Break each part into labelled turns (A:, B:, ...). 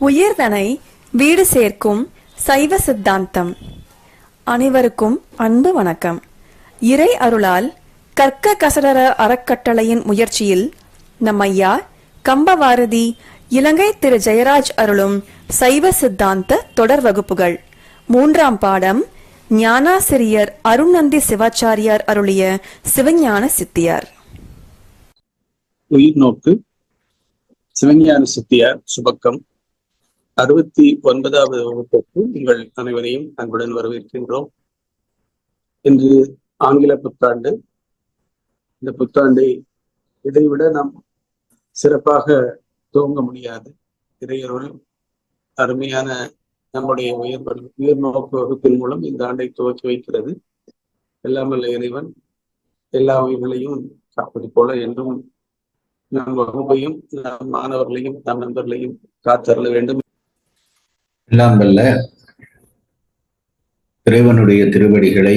A: உயிர்தனை வீடு சேர்க்கும் சைவ சித்தாந்தம். அனைவருக்கும் அன்பு வணக்கம். இறை அருளால் கற்க கசடர அறக்கட்டளையின் முயற்சியில் நம் ஐயா கம்பவாரதி இலங்கை திரு ஜெயராஜ் அருளும் சைவ சித்தாந்த தொடர் வகுப்புகள். 3ஆம் பாடம் ஞானாசிரியர் அருணந்தி சிவாச்சாரியார் அருளிய சிவஞான சித்தியார்.
B: உயிர் நோக்கு சிவஞான சித்தியார் சுபக்கம் 69வது வகுப்புக்கு உங்கள் அனைவரையும் அன்புடன் வரவேற்கின்றோம். இன்று ஆங்கில புத்தாண்டு. இந்த புத்தாண்டை இதைவிட நாம் சிறப்பாக துவங்க முடியாது. இறையருள் அருமையான நம்முடைய உயிர் நோக்கு வகுப்பின் மூலம் இந்த ஆண்டை துவக்கி வைக்கிறது. எல்லாமல்ல இறைவன் எல்லா உயிர்களையும் காப்பது போல என்றும் நம் வகுப்பையும் நம் மாணவர்களையும் நம் நண்பர்களையும் காத்தருள வேண்டும்.
C: எல்லாம் வல்ல இறைவனுடைய திருவடிகளை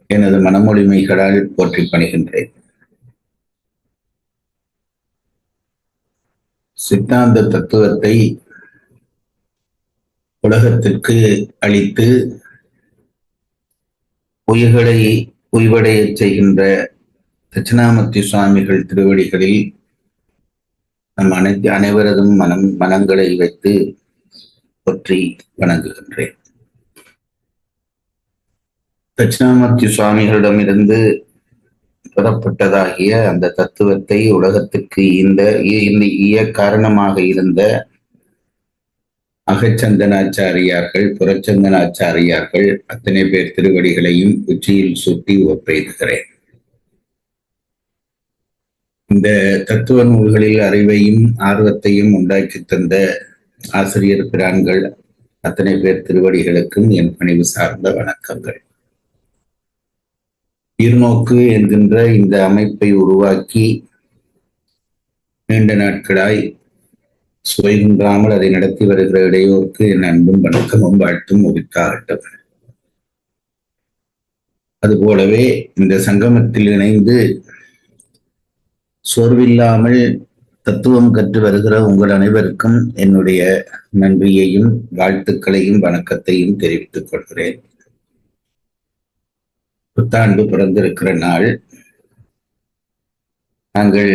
C: எனது மனமொழிமைகளால் போற்றி பணிகின்றேன். சித்தாந்த தத்துவத்தை உலகத்திற்கு அளித்து உயிர்களை உய்வடைய செய்கின்ற தட்சிணாமூர்த்தி சுவாமிகள் திருவடிகளில் நம் அனைவரதும் மனங்களை வைத்து போற்றி வணங்குகின்றேன். தட்சிணாமூர்த்தி சுவாமிகளிடமிருந்து பெறப்பட்டதாகிய அந்த தத்துவத்தை உலகத்துக்கு ஈய காரணமாக இருந்த அகச்சந்தனாச்சாரியார்கள், புறச்சந்தனாச்சாரியார்கள் அத்தனை பேர் திருவடிகளையும் உச்சியில் சூட்டி ஒப்பெய்துகிறேன். இந்த தத்துவ நூல்களில் அறிவையும் ஆர்வத்தையும் உண்டாக்கி தந்த ஆசிரியர் பிரான்கள் அத்தனை பேர் திருவடிகளுக்கும் என் பணிவு சார்ந்த வணக்கங்கள். உயிர்நோக்கு என்கின்ற இந்த அமைப்பை உருவாக்கி நீண்ட நாட்களாய் சுவைகுன்றாமல் அதை நடத்தி வருகிற இடையோருக்கு என் அன்பும் வணக்கமும் வாழ்த்தும் உரித்தாகட்டும். அதுபோலவே இந்த சங்கமத்தில் இணைந்து சோர்வில்லாமல் தத்துவம் கற்று வருகிற உங்கள் அனைவருக்கும் என்னுடைய நன்றியையும் வாழ்த்துக்களையும் வணக்கத்தையும் தெரிவித்துக் கொள்கிறேன். புத்தாண்டு பிறந்திருக்கிற நாள். நாங்கள்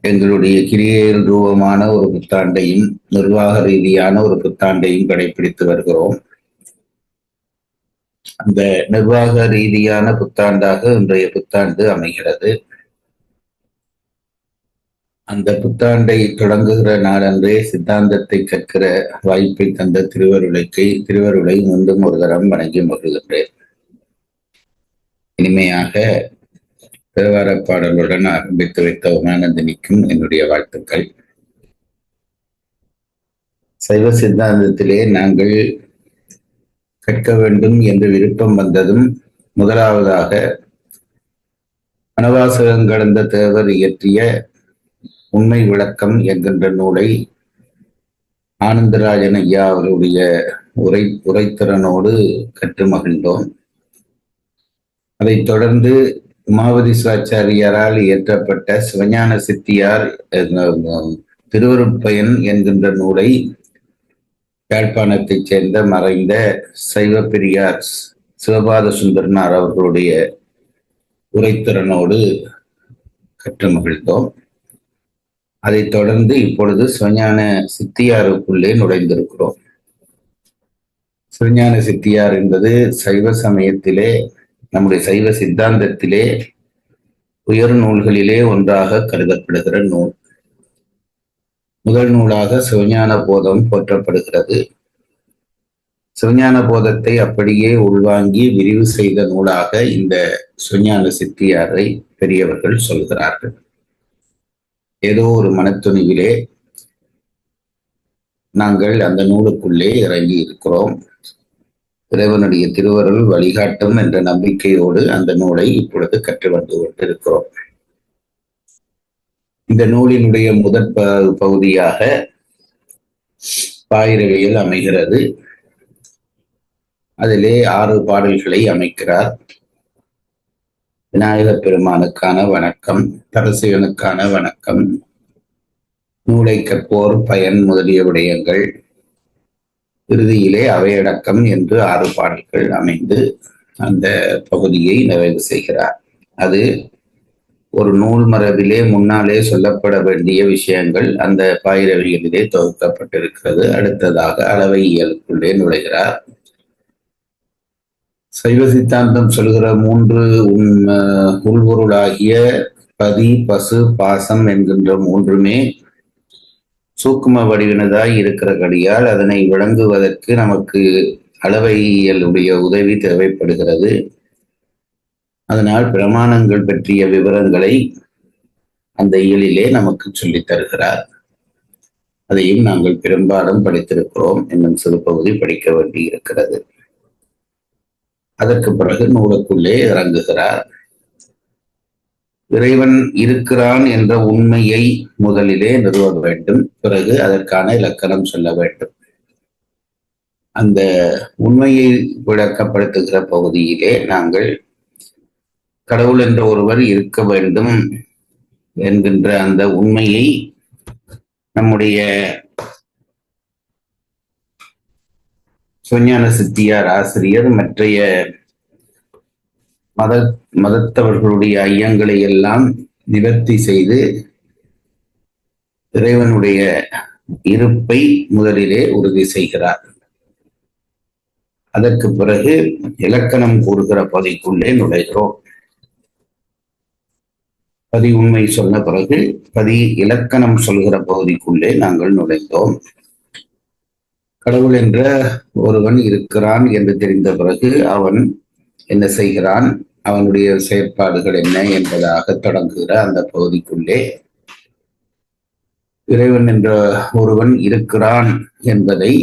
C: எங்களுடைய கிரியையில் ரூபமான ஒரு புத்தாண்டையும் நிர்வாக ரீதியான ஒரு புத்தாண்டையும் கடைபிடித்து வருகிறோம். அந்த நிர்வாக ரீதியான புத்தாண்டாக இன்றைய புத்தாண்டு அமைகிறது. அந்த புத்தாண்டை தொடங்குகிற நாளன்றே சித்தாந்தத்தை கற்கிற வாய்ப்பை தந்த திருவருளை மீண்டும் ஒரு தரம் வணங்கி மகிழ்கின்றேன். இனிமையாக தேவார பாடலுடன் ஆரம்பித்து வைத்த உமானந்தினிக்கும் என்னுடைய வாழ்த்துக்கள். சைவ சித்தாந்தத்திலே நாங்கள் கற்க வேண்டும் என்று விருப்பம் வந்ததும் முதலாவதாக மனவாசகம் கடந்த தேவர் இயற்றிய உண்மை விளக்கம் என்கின்ற நூலை ஆனந்தராஜன் ஐயா அவருடைய உரைத்திறனோடு கற்று மகிழ்ந்தோம். அதைத் தொடர்ந்து உமாவதி சிவாச்சாரியாரால் இயற்றப்பட்ட சிவஞான சித்தியார் திருவருட்பயன் என்கின்ற நூலை யாழ்ப்பாணத்தைச் சேர்ந்த மறைந்த சைவ பெரியார் சிவபாத சுந்தரனார் அவர்களுடைய உரைத்திறனோடு கற்று மகிழ்ந்தோம். அதைத் தொடர்ந்து இப்பொழுது சிவஞான சித்தியாருக்குள்ளே நுழைந்திருக்கிறோம். சிவஞான சித்தியார் என்பது சைவ சமயத்திலே, நம்முடைய சைவ சித்தாந்தத்திலே உயர் நூல்களிலே ஒன்றாக கருதப்படுகிற நூல். முதல் நூலாக சிவஞான போதம் போற்றப்படுகிறது. சிவஞான போதத்தை அப்படியே உள்வாங்கி விரிவு செய்த நூலாக இந்த சிவஞான சித்தியாரை பெரியவர்கள் சொல்கிறார்கள். ஏதோ ஒரு மனத்துணிவிலே நாங்கள் அந்த நூலுக்குள்ளே இறங்கி இருக்கிறோம். இறைவனுடைய திருவருள் வழிகாட்டும் என்ற நம்பிக்கையோடு அந்த நூலை இப்பொழுது கற்று வந்து கொண்டிருக்கிறோம். இந்த நூலினுடைய முதற் பகுதியாக பாயிரவியல் அமைகிறது. அதிலே 6 பாடல்களை அமைக்கிறார். விநாயகப் பெருமானுக்கான வணக்கம், பரசிவனுக்கான வணக்கம், நூலை கற்போர் பயன் முதலிய விடயங்கள், இறுதியிலே அவையடக்கம் என்று 6 பாடல்கள் அமைந்து அந்த பகுதியை நிறைவு செய்கிறார். அது ஒரு நூல் மரபிலே முன்னாலே சொல்லப்பட வேண்டிய விஷயங்கள் அந்த பாயிரவியலிலே தொகுக்கப்பட்டிருக்கிறது. அடுத்ததாக அளவையியலுக்குள்ளே நுழைகிறார். சைவ சித்தாந்தம் சொல்கிற 3 உள்பொருளாகிய பதி, பசு, பாசம் என்கின்ற 3மே சூக்கும வடிவினதாய் இருக்கிறபடியால் அதனை விளங்குவதற்கு நமக்கு அளவையியலுடைய உதவி தேவைப்படுகிறது. அதனால் பிரமாணங்கள் பற்றிய விவரங்களை அந்த இயலிலே நமக்கு சொல்லித் தருகிறார். அதையும் நாங்கள் பெரும்பாலும் படித்திருக்கிறோம். இன்னும் சிறு பகுதி படிக்க வேண்டி இருக்கிறது. அதற்கு பிறகு நூலுக்குள்ளே இறங்குகிறார். இறைவன் இருக்கிறான் என்ற உண்மையை முதலிலே நிறுவ வேண்டும். பிறகு அதற்கான இலக்கணம் சொல்ல வேண்டும். அந்த உண்மையை விளக்கப்படுத்துகிற பகுதியிலே நாங்கள் கடவுள் என்ற ஒருவர் இருக்க வேண்டும் என்கின்ற அந்த உண்மையை நம்முடைய சிவஞான சித்தியார் ஆசிரியர் மற்றைய மதத்தவர்களுடைய ஐயங்களை எல்லாம் நிவர்த்தி செய்து இறைவனுடைய இருப்பை முதலிலே உறுதி செய்கிறார். அதற்கு பிறகு இலக்கணம் கூறுகிற பகுதிக்குள்ளே நுழைகிறோம். பதி உண்மை சொன்ன பிறகு பதி இலக்கணம் சொல்கிற பகுதிக்குள்ளே நாங்கள் நுழைந்தோம். கடவுள் என்ற ஒருவன் இருக்கிறான் என்று தெரிந்த பிறகு அவன் என்ன செய்கிறான், அவனுடைய செயற்பாடுகள் என்ன என்பதாக தொடங்குகிற அந்த பகுதிக்குள்ளே இறைவன் என்ற ஒருவன் இருக்கிறான் என்பதை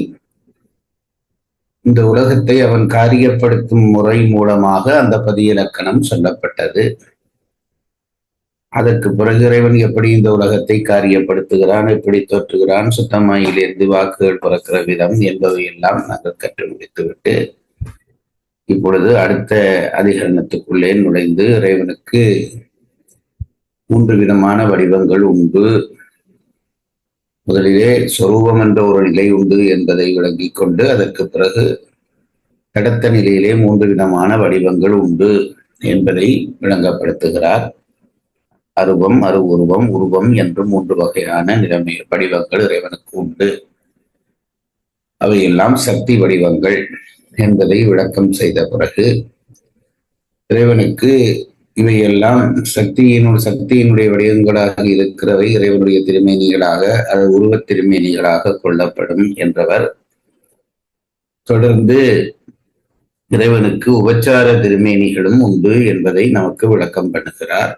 C: இந்த உலகத்தை அவன் காரியப்படுத்தும் முறை மூலமாக அந்த பதியிலக்கணம் சொல்லப்பட்டது. அதற்கு பிறகு இறைவன் எப்படி இந்த உலகத்தை காரியப்படுத்துகிறான், எப்படி தோற்றுகிறான், சுத்தமாயிலிருந்து வாக்குகள் பிறக்கிற விதம் என்பவையெல்லாம் நாங்கள் கற்று முடித்துவிட்டு இப்பொழுது அடுத்த அதிகரணத்துக்குள்ளே நுழைந்து இறைவனுக்கு 3 விதமான வடிவங்கள் உண்டு. முதலிலே சொரூபம் என்ற ஒரு நிலை உண்டு என்பதை விளங்கிக் கொண்டு அதற்கு பிறகு கடத்த நிலையிலே 3 விதமான வடிவங்கள் உண்டு என்பதை விளங்கப்படுத்துகிறார். அருவம், அருவுருவம், உருவம் என்று 3 வகையான நிலைமை வடிவங்கள் இறைவனுக்கு உண்டு. அவையெல்லாம் சக்தி வடிவங்கள் என்பதை விளக்கம் செய்த பிறகு இறைவனுக்கு இவையெல்லாம் சக்தியினுடைய வடிவங்களாக இருக்கிறவை இறைவனுடைய திருமேனிகளாக அது உருவத் திருமேனிகளாக கொள்ளப்படும் என்றவர் தொடர்ந்து இறைவனுக்கு உபச்சார திருமேனிகளும் உண்டு என்பதை நமக்கு விளக்கம் பண்ணுகிறார்.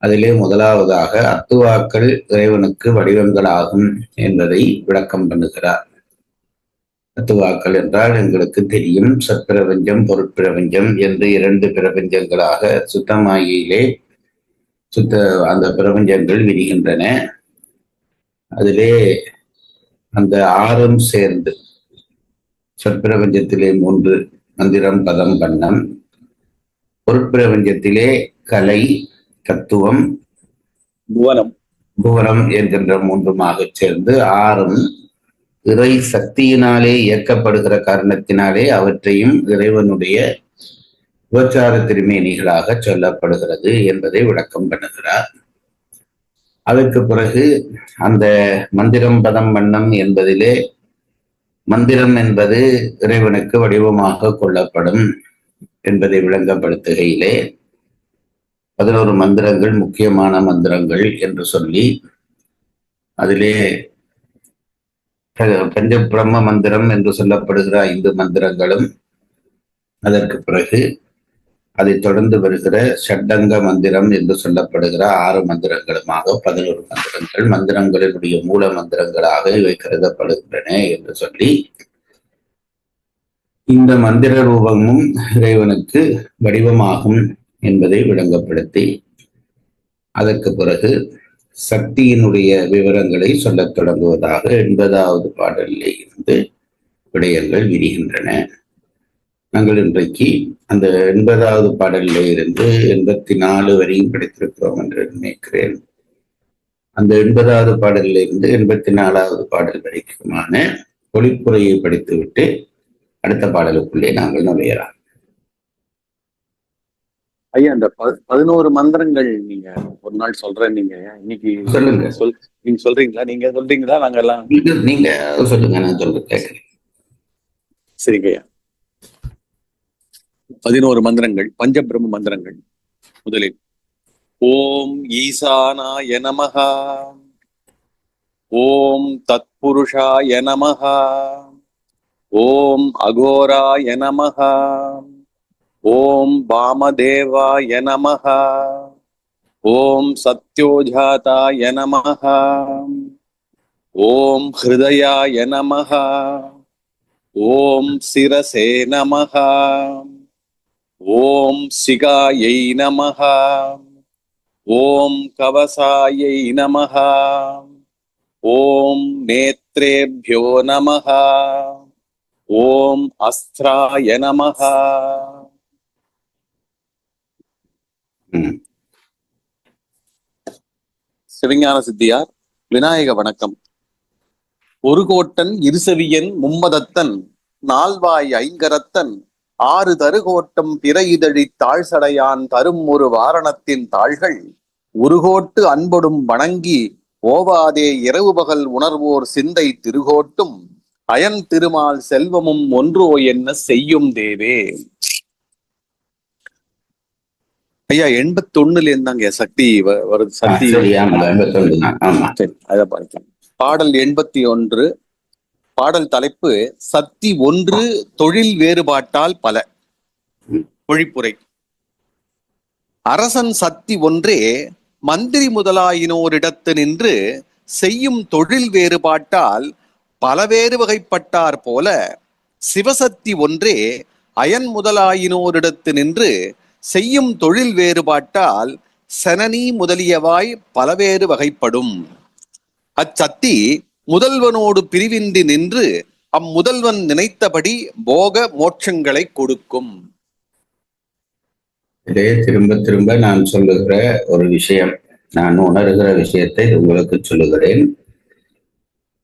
C: அதிலே முதலாவதாக அத்துவாக்கள் இறைவனுக்கு வடிவங்களாகும் என்பதை விளக்கம் பண்ணுகிறார். அத்துவாக்கள் என்றால் எங்களுக்கு தெரியும், சற்பிரபஞ்சம், பொருட்பிரபஞ்சம் என்று 2 பிரபஞ்சங்களாக சுத்தமாயிலே அந்த பிரபஞ்சங்கள் விரிகின்றன. அதிலே அந்த 6ம் சேர்ந்து சொற்பிரபஞ்சத்திலே 3 மந்திரம், பதம், வண்ணம், பொருட்பிரபஞ்சத்திலே கலை, தத்துவம், புவனம் என்கின்ற 3மாக சேர்ந்து 6ம் இறை சக்தியினாலே இயக்கப்படுகிற காரணத்தினாலே அவற்றையும் இறைவனுடைய உபச்சார திருமேனிகளாக சொல்லப்படுகிறது என்பதை விளக்கம் பண்ணுகிறார். அதற்கு பிறகு அந்த மந்திரம், பதம், வண்ணம் என்பதிலே மந்திரம் என்பது இறைவனுக்கு வடிவமாக கொள்ளப்படும் என்பதை விளங்கப்படுத்துகையிலே 11 மந்திரங்கள் முக்கியமான மந்திரங்கள் என்று சொல்லி அதிலே பஞ்ச பிரம்ம மந்திரம் என்று சொல்லப்படுகிற 5 மந்திரங்களும் அதற்கு பிறகு அதை தொடர்ந்து வருகிற ஷட்டங்க மந்திரம் என்று சொல்லப்படுகிற 6 மந்திரங்களுமாக 11 மந்திரங்கள் மந்திரங்களினுடைய மூல மந்திரங்களாக இவை கருதப்படுகின்றன என்று சொல்லி இந்த மந்திர ரூபமும் இறைவனுக்கு வடிவமாகும் என்பதை விளங்கப்படுத்தி அதற்கு பிறகு சக்தியினுடைய விவரங்களை சொல்லத் தொடங்குவதாக 80வது பாடலிலே இருந்து விடயங்கள் விரிகின்றன. நாங்கள் இன்றைக்கு அந்த 80வது பாடலிலே இருந்து 84 வரையும் படித்திருக்கிறோம் என்று நினைக்கிறேன். அந்த 80வது பாடலில் இருந்து 84வது பாடல் வரைக்குமான பொழிப்புரையை படித்துவிட்டு அடுத்த பாடலுக்குள்ளே நாங்கள் நுழையலாம்.
B: ஐயா, இந்த 11 மந்திரங்கள் நீங்க ஒரு நாள் சொல்றேன், நீங்க இன்னைக்கு
C: சொல்லுங்க.
B: நீங்க சொல்றீங்களா? நீங்க சொல்றீங்களா? நாங்க எல்லாம்
C: நீங்க சொல்லுங்க, நான் சொல்றேன், கேட்கிறேன்.
B: சரிங்க ஐயா. 11 மந்திரங்கள், பஞ்சபிரம்ம மந்திரங்கள். முதலில் ஓம் ஈசானாய நமஹ, ஓம் தத்புருஷாய நமஹ, ஓம் அகோராய நமஹ, ஓம் வாமதேவாய நமஹ, ஓம் சத்யோஜாதாய நமஹ, ஓம் ஹிருதயாய நமஹ, ஓம் சிரசே நமஹ, ஓம் சிகாயை நமஹ, ஓம் கவசாயை நமஹ, ஓம் நேத்ரேப்யோ நமஹ, ஓம் அஸ்திராய நமஹ. சிவஞான சித்தியார். விநாயக வணக்கம். ஒரு கோட்டன் இருசெவியன் மும்மதத்தன் நால்வாய் ஐங்கரத்தன் ஆறு தருகோட்டம் பிற இதழி தாழ்சடையான் தரும் ஒரு வாரணத்தின் தாள்கள் உருகோட்டு அன்பொடும் வணங்கி ஓவாதே இரவு பகல் உணர்வோர் சிந்தை திருகோட்டும் அயன் திருமால் செல்வமும் ஒன்றோ என்ன செய்யும் தேவே. ஐயா, 81ல இருந்தாங்க சக்தி வருது. சக்தி அத பார்க்கலாம். பாடல் 81. பாடல் தலைப்பு சக்தி ஒன்று தொழில் வேறுபாட்டால் பல. பொழிப்புரை. அரசன் சக்தி ஒன்றே மந்திரி முதலாயினோரிடத்து நின்று செய்யும் தொழில் வேறுபாட்டால் பலவேறு வகைப்பட்டார் போல சிவசக்தி ஒன்றே அயன் முதலாயினோரிடத்து நின்று செய்யும் தொழில் வேறுபாட்டால் சனனி முதலியவாய் பலவேறு வகைப்படும். அச்சக்தி முதல்வனோடு பிரிவின்றி நின்று அம்முதல்வன் நினைத்தபடி போக மோட்சங்களை கொடுக்கும்.
C: இதே திரும்ப திரும்ப நான் சொல்லுகிற ஒரு விஷயம், நான் உணர்கிற விஷயத்தை உங்களுக்கு சொல்லுகிறேன்.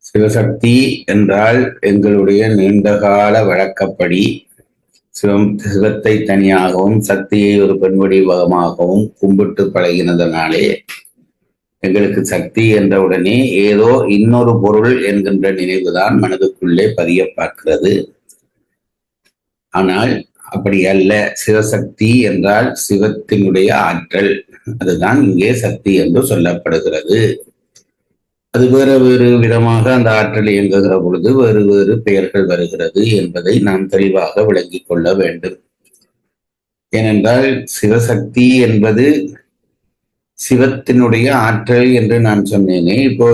C: சிவசக்தி என்றால் எங்களுடைய நீண்டகால வழக்கப்படி சிவத்தை தனியாகவும் சக்தியை ஒரு பெண் வடிவமாகவும் கும்பிட்டு பழகினதனாலே எங்களுக்கு சக்தி என்ற உடனே ஏதோ இன்னொரு பொருள் என்கின்ற நினைவுதான் மனதுக்குள்ளே பதிய பார்க்கிறது. ஆனால் அப்படி அல்ல. சிவசக்தி என்றால் சிவத்தினுடைய ஆற்றல், அதுதான் இங்கே சக்தி என்று சொல்லப்படுகிறது. அது வேறு வேறு விதமாக அந்த ஆற்றல் இயங்குகிற பொழுது வேறு வேறு பெயர்கள் வருகிறது என்பதை நாம் தெளிவாக விளங்கிக் கொள்ள வேண்டும். ஏனென்றால் சிவசக்தி என்பது சிவத்தினுடைய ஆற்றல் என்று நான் சொன்னேனே. இப்போ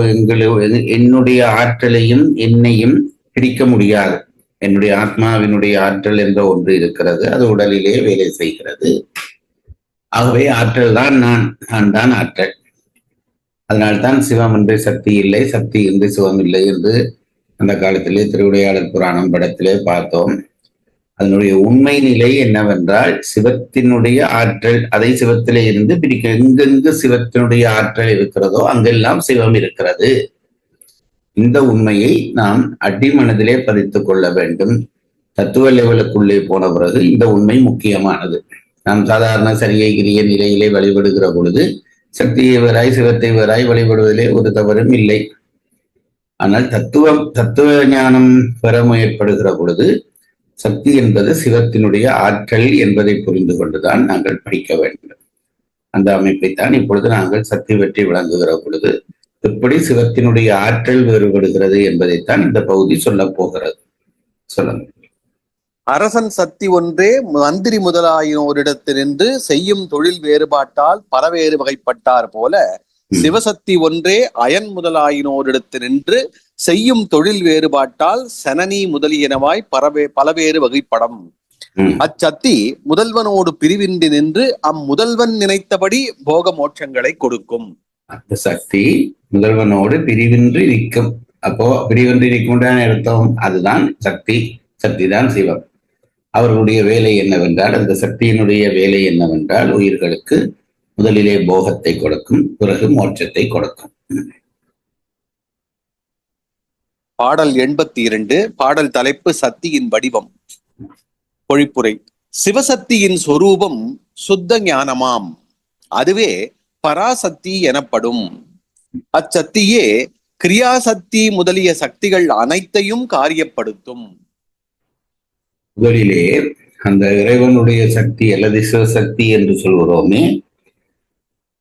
C: என்னுடைய ஆற்றலையும் என்னையும் பிரிக்க முடியாது. என்னுடைய ஆத்மாவினுடைய ஆற்றல் என்ற ஒன்று இருக்கிறது, அது உடலிலே வேலை செய்கிறது. ஆகவே ஆற்றல் தான் நான் தான் ஆற்றல். அதனால்தான் சிவம் என்று சக்தி இல்லை, சக்தி என்று சிவம் இல்லை என்று அந்த காலத்திலே திருவிளையாடல் புராணம் படத்திலே பார்த்தோம். அதனுடைய உண்மை நிலை என்னவென்றால் சிவத்தினுடைய ஆற்றல், அதை சிவத்திலே இருந்து பிரிக்க. எங்கெங்கு சிவத்தினுடைய ஆற்றல் இருக்கிறதோ அங்கெல்லாம் சிவம் இருக்கிறது. இந்த உண்மையை நாம் அடிமனதிலே பதித்துக் கொள்ள வேண்டும். தத்துவ லெவலுக்குள்ளே போன பிறகு இந்த உண்மை முக்கியமானது. நாம் சாதாரண சரியை கிரிய நிலையிலே வழிபடுகிற பொழுது சக்தியை வேறாய் சிவத்தை வேறாய் வழிபடுவதிலே ஒரு தவறும் இல்லை. ஆனால் தத்துவ ஞானம் பெற முயற்படுகிற பொழுது சக்தி என்பது சிவத்தினுடைய ஆற்றல் என்பதை புரிந்து கொண்டுதான் நாங்கள் படிக்க வேண்டும். அந்த அமைப்பைத்தான் இப்பொழுது நாங்கள் சக்தி பற்றி விளங்குகிற பொழுது எப்படி சிவத்தினுடைய ஆற்றல் வேறுபடுகிறது என்பதைத்தான் இந்த பகுதி சொல்ல போகிறது. சொல்லுங்க.
B: அரசன் சக்தி ஒன்றே மந்திரி முதலாயினோரிடத்தினின்று செய்யும் தொழில் வேறுபாட்டால் பலவேறு வகைப்பட்டார் போல சிவசக்தி ஒன்றே அயன் முதலாயினோரிடத்தினின்று செய்யும் தொழில் வேறுபாட்டால் சனனி முதலியனவாய் பலவேறு வகைப்படம். அச்சக்தி முதல்வனோடு பிரிவின்றி நின்று அம்முதல்வன் நினைத்தபடி போக மோட்சங்களை கொடுக்கும்.
C: அந்த சக்தி முதல்வனோடு பிரிவின்றி நிற்கும். அப்போ பிரிவின்றி நிற்கும் அர்த்தம் அதுதான் சக்தி. சக்தி தான் சிவம். அவர்களுடைய வேலை என்னவென்றால், அந்த சக்தியினுடைய வேலை என்னவென்றால் உயிர்களுக்கு முதலிலே போகத்தை கொடுக்கும், பிறகு மோட்சத்தை கொடுக்கும்.
B: பாடல் 82. பாடல் தலைப்பு சக்தியின் வடிவம். பொழிப்புரை. சிவசக்தியின் சொரூபம் சுத்த ஞானமாம். அதுவே பராசக்தி எனப்படும். அச்சக்தியே கிரியாசக்தி முதலிய சக்திகள் அனைத்தையும் காரியப்படுத்தும்.
C: முதலிலே அந்த இறைவனுடைய சக்தி அல்லது சிவசக்தி என்று சொல்கிறோமே,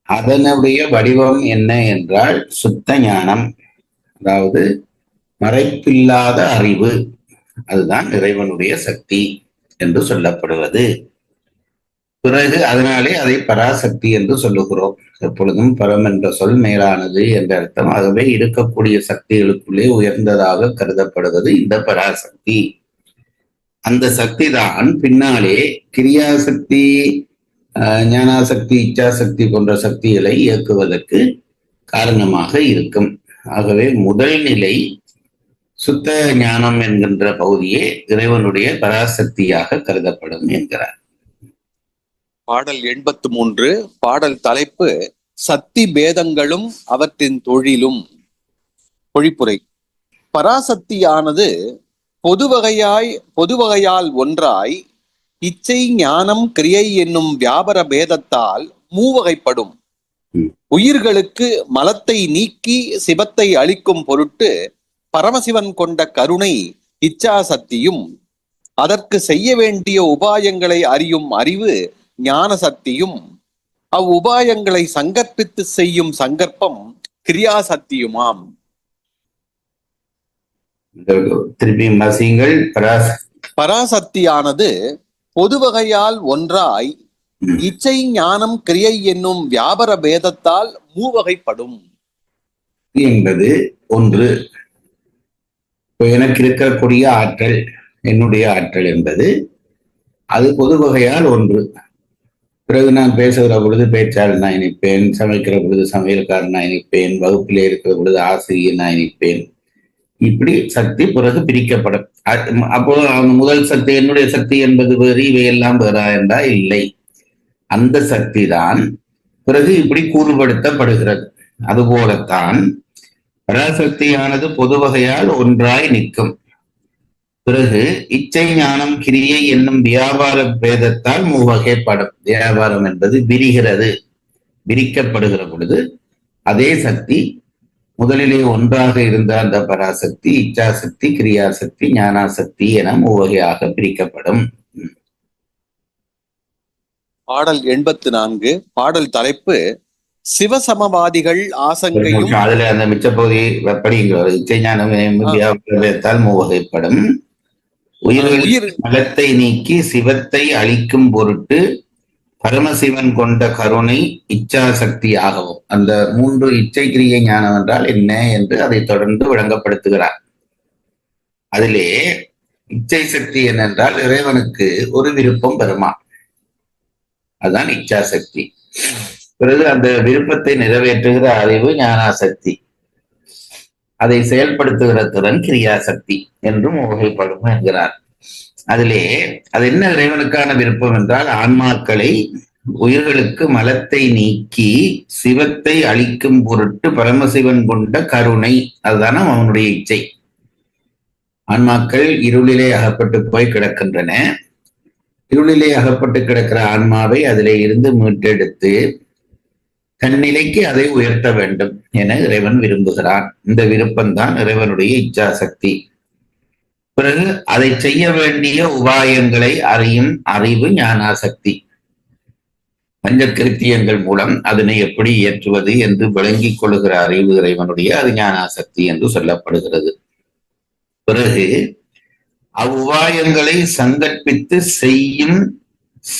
C: அதனுடைய வடிவம் என்ன என்றால் சுத்த ஞானம், அதாவது மறைப்பில்லாத அறிவு. அதுதான் இறைவனுடைய சக்தி என்று சொல்லப்படுவது. பிறகு அதனாலே அதை பராசக்தி என்று சொல்லுகிறோம். எப்பொழுதும் பரம் என்ற சொல் மேலானது என்ற அர்த்தம். ஆகவே இருக்கக்கூடிய சக்திகளுக்குள்ளே உயர்ந்ததாக கருதப்படுவது இந்த பராசக்தி. அந்த சக்தி தான் பின்னாலே கிரியாசக்தி, ஞானாசக்தி, இச்சாசக்தி போன்ற சக்திகளை இயக்குவதற்கு காரணமாக இருக்கும். ஆகவே முதல் நிலை சுத்த ஞானம் என்கின்ற பகுதியே இறைவனுடைய பராசக்தியாக கருதப்படும் என்கிறார்.
B: பாடல் 83. பாடல் தலைப்பு சக்தி பேதங்களும் அவற்றின் தொழிலும். பொழிப்புரை. பராசக்தியானது பொதுவகையால் ஒன்றாய் இச்சை ஞானம் கிரியை என்னும் வியாபார பேதத்தால் மூவகைப்படும். உயிர்களுக்கு மலத்தை நீக்கி சிவத்தை அளிக்கும் பொருட்டு பரமசிவன் கொண்ட கருணை இச்சாசக்தியும், அதற்கு செய்ய வேண்டிய உபாயங்களை அறியும் அறிவு ஞான சக்தியும், அவ்வுபாயங்களை சங்கற்பித்து செய்யும் சங்கற்பம் கிரியாசக்தியுமாம்.
C: திருப்பி மசிங்கள்.
B: பராசக்தியானது பொதுவகையால் ஒன்றாய் இச்சை ஞானம் கிரியை என்னும் வியாபார பேதத்தால் மூவகைப்படும்.
C: என்பது ஒன்று. எனக்கு இருக்கக்கூடிய ஆற்றல், என்னுடைய ஆற்றல் என்பது அது பொது வகையால் ஒன்று. பிறகு நான் பேசுகிற பொழுது பேச்சாளர் நான் இணைப்பேன், சமைக்கிற பொழுது சமையல்காரன் நான் இணைப்பேன், வகுப்பிலே இருக்கிற பொழுது ஆசிரியர் நான் இணைப்பேன். இப்படி சக்தி பிறகு பிரிக்கப்படும். அப்போ முதல் சக்தி என்னுடைய சக்தி என்பது வேறு, இவையெல்லாம் வேறா என்றா? இல்லை. அந்த சக்தி தான் பிறகு இப்படி கூறுபடுத்தப்படுகிறது. அதுபோலத்தான் பராசக்தியானது பொது வகையால் ஒன்றாய் நிற்கும். பிறகு இச்சை ஞானம் கிரியை என்னும் வியாபார பேதத்தால் மூவகைப்படும். வியாபாரம் என்பது விரிகிறது. விரிக்கப்படுகிற பொழுது அதே சக்தி முதலிலே ஒன்றாக இருந்த அந்த பராசக்தி இச்சாசக்தி, கிரியாசக்தி, ஞானாசக்தி என மூவகையாக பிரிக்கப்படும்.
B: பாடல் 84. பாடல் தலைப்பு சிவசமவாதிகள் ஆசங்கையும்.
C: அதுல அந்த மிச்ச பகுதி படிங்கிறது. இச்சை ஞானம் வியாபாரத்தால் மூவகைப்படும். உயிர் மலத்தை நீக்கி சிவத்தை அளிக்கும் பொருட்டு பரமசிவன் கொண்ட கருணை இச்சாசக்தியாகவும். அந்த மூன்று இச்சை கிரியை ஞானம் என்றால் என்ன என்று அதை தொடர்ந்து விளங்கப்படுத்துகிறார். அதிலே இச்சை சக்தி என்னென்றால் இறைவனுக்கு ஒரு விருப்பம் பெறுமா, அதுதான் இச்சாசக்தி. பிறகு அந்த விருப்பத்தை நிறைவேற்றுகிற அறிவு ஞானாசக்தி, அதை செயல்படுத்துகிற திறன் கிரியாசக்தி என்றும் வகைப்படும் என்கிறார். அதிலே அது என்ன இறைவனுக்கான விருப்பம் என்றால் ஆன்மாக்களை உயிர்களுக்கு மலத்தை நீக்கி சிவத்தை அளிக்கும் பொருட்டு பரமசிவன் கொண்ட கருணை, அதுதானே அவனுடைய இச்சை. ஆன்மாக்கள் இருளிலே அகப்பட்டு போய் கிடக்கின்றன. இருளிலே அகப்பட்டு கிடக்கிற ஆன்மாவை அதிலே இருந்து மீட்டெடுத்து தன்னிலைக்கு அதை உயர்த்த வேண்டும் என இறைவன் விரும்புகிறான். இந்த விருப்பம்தான் இறைவனுடைய இச்சாசக்தி. பிறகு அதை செய்ய வேண்டிய உபாயங்களை அறியும் அறிவு ஞானாசக்தி. பஞ்சகிருத்தியங்கள் மூலம் அதனை எப்படி இயற்றுவது என்று விளங்கிக் கொள்ளுகிற அறிவு இறைவனுடைய, அது ஞானாசக்தி என்று சொல்லப்படுகிறது. பிறகு அவ்வுபாயங்களை சங்கற்பித்து செய்யும்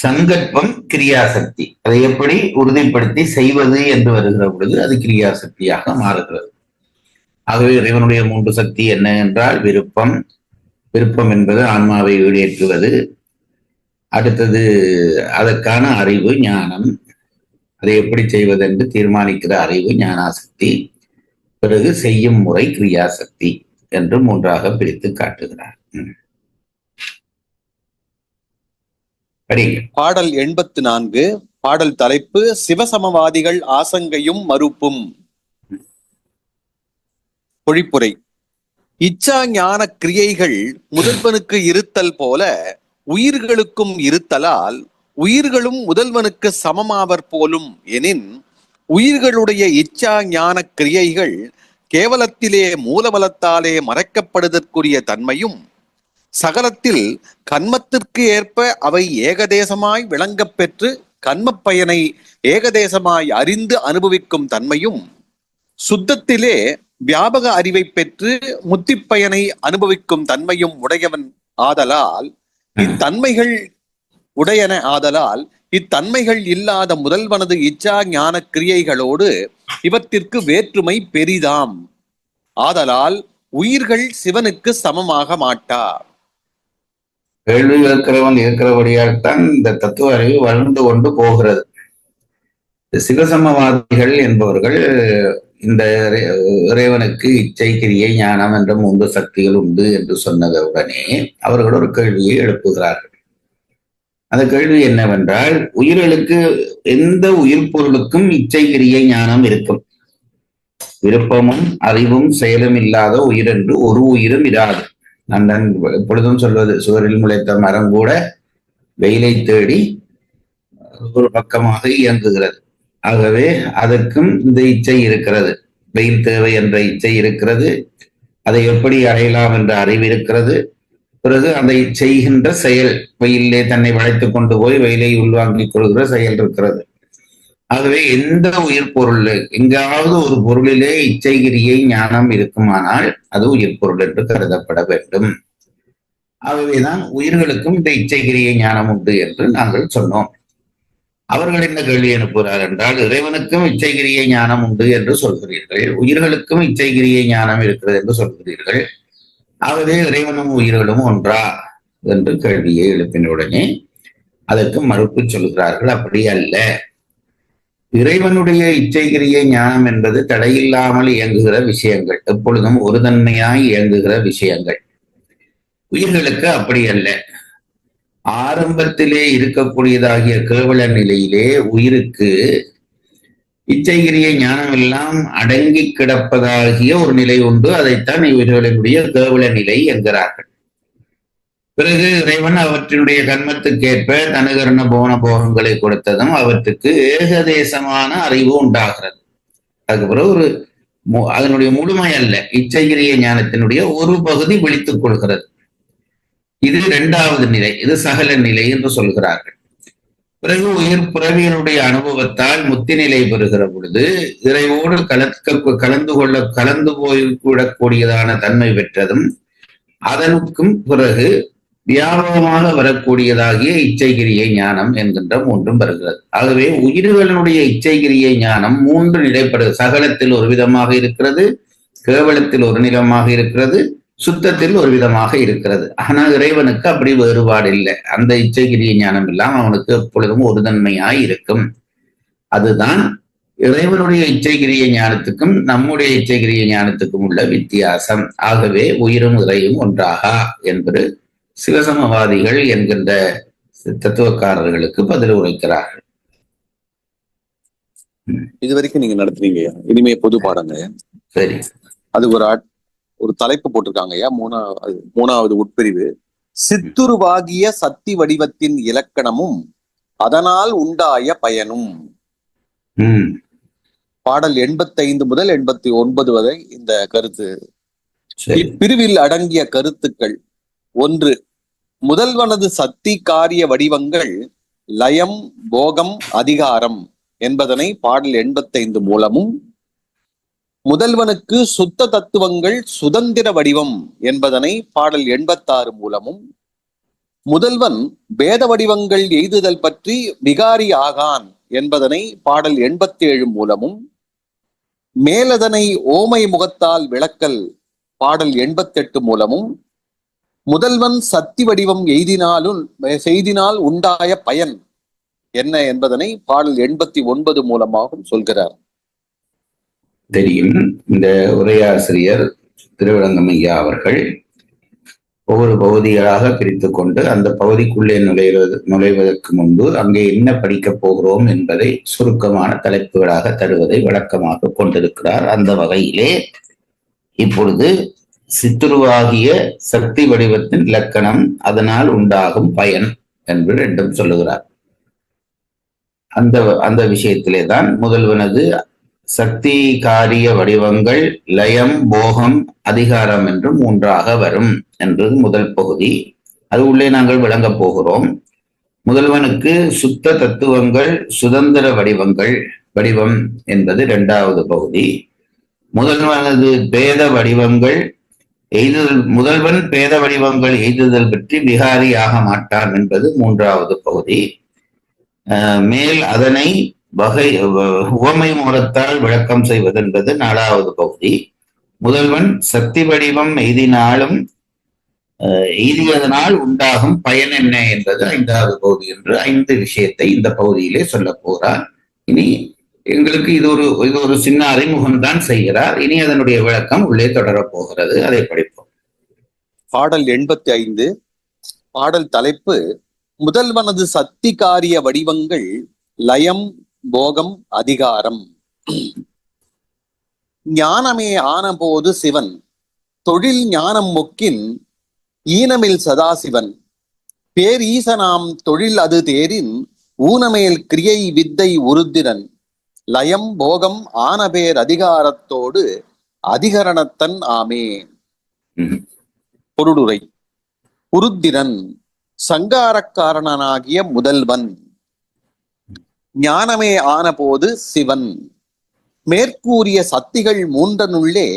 C: சங்கற்பம் கிரியாசக்தி. அதை எப்படி உறுதிப்படுத்தி செய்வது என்று வருகிற பொழுது அது கிரியாசக்தியாக மாறுகிறது. ஆகவே இறைவனுடைய மூன்று சக்தி என்ன என்றால் விருப்பம். விருப்பம் என்பது ஆன்மாவை ஈடேற்றுவது. அடுத்தது அதற்கான அறிவு ஞானம், அதை எப்படி செய்வது என்று தீர்மானிக்கிற அறிவு ஞானாசக்தி. பிறகு செய்யும் முறை கிரியாசக்தி என்று மூன்றாக பிரித்து காட்டுகிறார்.
B: பாடல் 84. பாடல் தலைப்பு சிவசமவாதிகள் ஆசங்கையும் மறுப்பும். பொழிப்புரை. இச்சா ஞான கிரியைகள் முதல்வனுக்கு இருத்தல் போல உயிர்களுக்கும் இருத்தலால் உயிர்களும் முதல்வனுக்கு சமமாவர் போலும் எனின், உயிர்களுடைய இச்சா ஞான கிரியைகள் கேவலத்திலே மூலபலத்தாலே மறைக்கப்படுதற்குரிய தன்மையும், சகலத்தில் கன்மத்திற்கு ஏற்ப அவை ஏகதேசமாய் விளங்கப் பெற்று கன்ம பயனை ஏகதேசமாய் அறிந்து அனுபவிக்கும் தன்மையும், சுத்தத்திலே வியாபக அறிவை பெற்று முத்திப்பயனை அனுபவிக்கும் தன்மையும் உடையவன் ஆதலால் இத்தன்மைகள் உடையன ஆதலால் இத்தன்மைகள் இல்லாத முதல்வனது இச்சா ஞான கிரியைகளோடு இவற்றிற்கு வேற்றுமை பெரிதாம். ஆதலால் உயிர்கள் சிவனுக்கு சமமாக மாட்டா.
C: கேள்வி கேட்கிறவன் இருக்கிறபடியால் தான் இந்த தத்துவ அறிவு வளர்ந்து கொண்டு போகிறது. சிவசமவாதிகள் என்பவர்கள் இந்த இறைவனுக்கு இச்சை, கிரியை, ஞானம் என்ற 3 சக்திகள் உண்டு என்று சொன்னதுடனே அவர்கள் ஒரு கேள்வியை எழுப்புகிறார்கள். அந்த கேள்வி என்னவென்றால், உயிர்களுக்கு எந்த உயிர் பொருளுக்கும் இச்சை, கிரியை, ஞானம் இருக்கும். விருப்பமும் அறிவும் செயலும் இல்லாத உயிர் என்று ஒரு உயிரும் இராது. நான் எப்பொழுதும் சொல்வது, சுவரில் முளைத்த மரம் கூட வெயிலை தேடி ஒரு பக்கமாக இயங்குகிறது. ஆகவே அதற்கும் இந்த இச்சை இருக்கிறது. வெயில் தேவை என்ற இச்சை இருக்கிறது. அதை எப்படி அடையலாம் என்ற அறிவு இருக்கிறது. பிறகு அதை செய்கின்ற செயல், வெயிலே தன்னை வளைத்துக் கொண்டு போய் வெயிலை உள்வாங்கிக் கொள்கிற செயல் இருக்கிறது. ஆகவே எந்த உயிர் பொருள், எங்காவது ஒரு பொருளிலே இச்சை, கிரியை, ஞானம் இருக்குமானால் அது உயிர் பொருள் என்று கருதப்பட வேண்டும். ஆகவேதான் உயிர்களுக்கும் இந்த இச்சை, கிரியை, ஞானம் உண்டு என்று நாங்கள் சொன்னோம். அவர்கள் என்ன கேள்வி அனுப்புகிறார் என்றால், இறைவனுக்கும் இச்சை, கிரியை, ஞானம் உண்டு என்று சொல்கிறீர்கள், உயிர்களுக்கும் இச்சை, கிரியை, ஞானம் இருக்கிறது என்று சொல்கிறீர்கள். ஆகவே இறைவனும் உயிர்களும் ஒன்றா என்று கேள்வியை எழுப்பினுடனே அதற்கு மறுப்பு சொல்கிறார்கள். அப்படி அல்ல. இறைவனுடைய இச்சை, கிரியை, ஞானம் என்பது தடையில்லாமல் இயங்குகிற விஷயங்கள், எப்பொழுதும் ஒரு தன்மையாய் இயங்குகிற விஷயங்கள். உயிர்களுக்கு அப்படி அல்ல. ஆரம்பத்திலே இருக்கக்கூடியதாகிய கேவல நிலையிலே உயிருக்கு இச்சை, கிரியை, ஞானம் எல்லாம் அடங்கி கிடப்பதாகிய ஒரு நிலை உண்டு. அதைத்தான் இவர்களுடைய கேவல நிலை என்கிறார்கள். பிறகு இறைவன் அவற்றினுடைய கர்மத்துக்கேற்ப தனுகரண போன போகங்களை கொடுத்ததும் அவற்றுக்கு ஏகதேசமான அறிவு உண்டாகிறது. அதுக்கு பிறகு ஒரு அதனுடைய முழுமை அல்ல, இச்சை, கிரியை, ஞானத்தினுடைய ஒரு பகுதி விழித்துக் கொள்கிறது. இது 2வது நிலை. இது சகல நிலை என்று சொல்கிறார்கள். பிறகு உயிர் பிறவியினுடைய அனுபவத்தால் முத்தி நிலை பெறுகிற பொழுது இறைவோடு கலந்து போய்விடக்கூடியதான தன்மை பெற்றதும் அதனுக்கும் பிறகு வியாபகமாக வரக்கூடியதாகிய இச்சை, கிரியை, ஞானம் என்கின்ற 3ம் வருகிறது. ஆகவே உயிர்களுடைய இச்சை, கிரியை, ஞானம் 3 நிலைப்படுகிறது. சகலத்தில் ஒரு விதமாக இருக்கிறது, கேவலத்தில் ஒரு நிலமாக இருக்கிறது, சுத்தத்தில் ஒரு விதமாக இருக்கிறது. ஆனால் இறைவனுக்கு அப்படி வேறுபாடு இல்லை. அந்த இச்சை, கிரியை, ஞானம் எல்லாம் அவனுக்கு எப்பொழுதும் ஒரு தன்மையாய் இருக்கும். அதுதான் இறைவனுடைய இச்சை, கிரியை, ஞானத்துக்கும் நம்முடைய இச்சை, கிரியை, ஞானத்துக்கும் உள்ள வித்தியாசம். ஆகவே உயிரும் இறையும் ஒன்றாகா என்பது சிவசமவாதிகள் என்கின்ற தத்துவக்காரர்களுக்கு பதில் உரைக்கிறார்கள்.
B: இதுவரைக்கும் நீங்க நடத்துறீங்க. இனிமே பொது பாடங்க.
C: சரி,
B: அது ஒரு தலைப்பு போட்டிருக்காங்க ஐயா. 3வது உட்பிரிவு, சித்துருவாகிய சக்தி வடிவத்தின் இலக்கணமும் அதனால் உண்டாய பயனும். பாடல் 85 முதல் 89 வரை இந்த கருத்து. இப்பிரிவில் அடங்கிய கருத்துக்கள்: 1. முதல்வனது சக்தி காரிய வடிவங்கள் லயம், போகம், அதிகாரம் என்பதனை பாடல் 85 மூலமும், முதல்வனுக்கு சுத்த தத்துவங்கள் சுதந்திர வடிவம் என்பதனை பாடல் 86 மூலமும், முதல்வன் பேத வடிவங்கள் எய்துதல் பற்றி விகாரி ஆகான் என்பதனை பாடல் 87 மூலமும், மேலதனை ஓமை முகத்தால் விளக்கல் பாடல் 88 மூலமும், முதல்வன் சக்தி வடிவம் செய்தினால் உண்டாய பயன் என்ன என்பதனை பாடல் 89 மூலமாகவும் சொல்கிறார்.
C: தெரியும். இந்த உரையாசிரியர் திருவிளங்கம் ஐயா அவர்கள் ஒவ்வொரு பகுதிகளாக பிரித்து கொண்டு அந்த பகுதிக்குள்ளே நுழைவதற்கு முன்பு அங்கே என்ன படிக்கப் போகிறோம் என்பதை சுருக்கமான தலைப்புகளாக தருவதை வழக்கமாக கொண்டிருக்கிறார். அந்த வகையிலே இப்பொழுது சித்துருவாகிய சக்தி வடிவத்தின் இலக்கணம், அதனால் உண்டாகும் பயன் என்று ரெண்டும் சொல்லுகிறார். அந்த அந்த விஷயத்திலே தான் முதல்வனது சக்தி காரிய வடிவங்கள் லயம், போகம், அதிகாரம் என்று மூன்றாக வரும் என்றது முதல் பகுதி. அது உள்ளே நாங்கள் விளங்கப் போகிறோம். முதல்வனுக்கு சுத்த தத்துவங்கள், சுதந்திர வடிவம் என்பது இரண்டாவது பகுதி. முதல்வனது பேத வடிவங்கள் எய்துதல், முதல்வன் பேத வடிவங்கள் எய்துதல் பற்றி விகாரியாக மாட்டான் என்பது மூன்றாவது பகுதி. மேல் அதனை வகை உவமை மூலத்தால் விளக்கம் செய்வது என்பது நாலாவது பகுதி. முதல்வன் சக்தி வடிவம் எய்தினாலும் எய்தியதனால் உண்டாகும் பயன் என்ன என்பது ஐந்தாவது பகுதி என்று 5 விஷயத்தை இந்த பகுதியிலே சொல்ல போகிறார். இனி எங்களுக்கு இது ஒரு சின்ன அறிமுகம்தான் செய்கிறார். இனி அதனுடைய விளக்கம் உள்ளே தொடரப் போகிறது. அதை படிப்போம்.
B: பாடல் 85. பாடல் தலைப்பு முதல்வனது சக்தி காரிய வடிவங்கள் லயம், போகம், அதிகாரம். ஞானமே ஆனபோது சிவன், தொழில் ஞானம் மொக்கின் ஈனமில் சதாசிவன், பேர் ஈசனாம் தொழில் அது தேரின் ஊனமேல் கிரியை வித்தை உருத்திரன், லயம் போகம் ஆன பேர் அதிகாரத்தோடு அதிகரணத்தன் ஆமே. பொருளுரை. உருத்திரன் சங்காரக்காரனாகிய முதல்வன், ஞானமே ஆனபோது சிவன், மேற்கூறிய சக்திகள் மூன்றனுள்ளே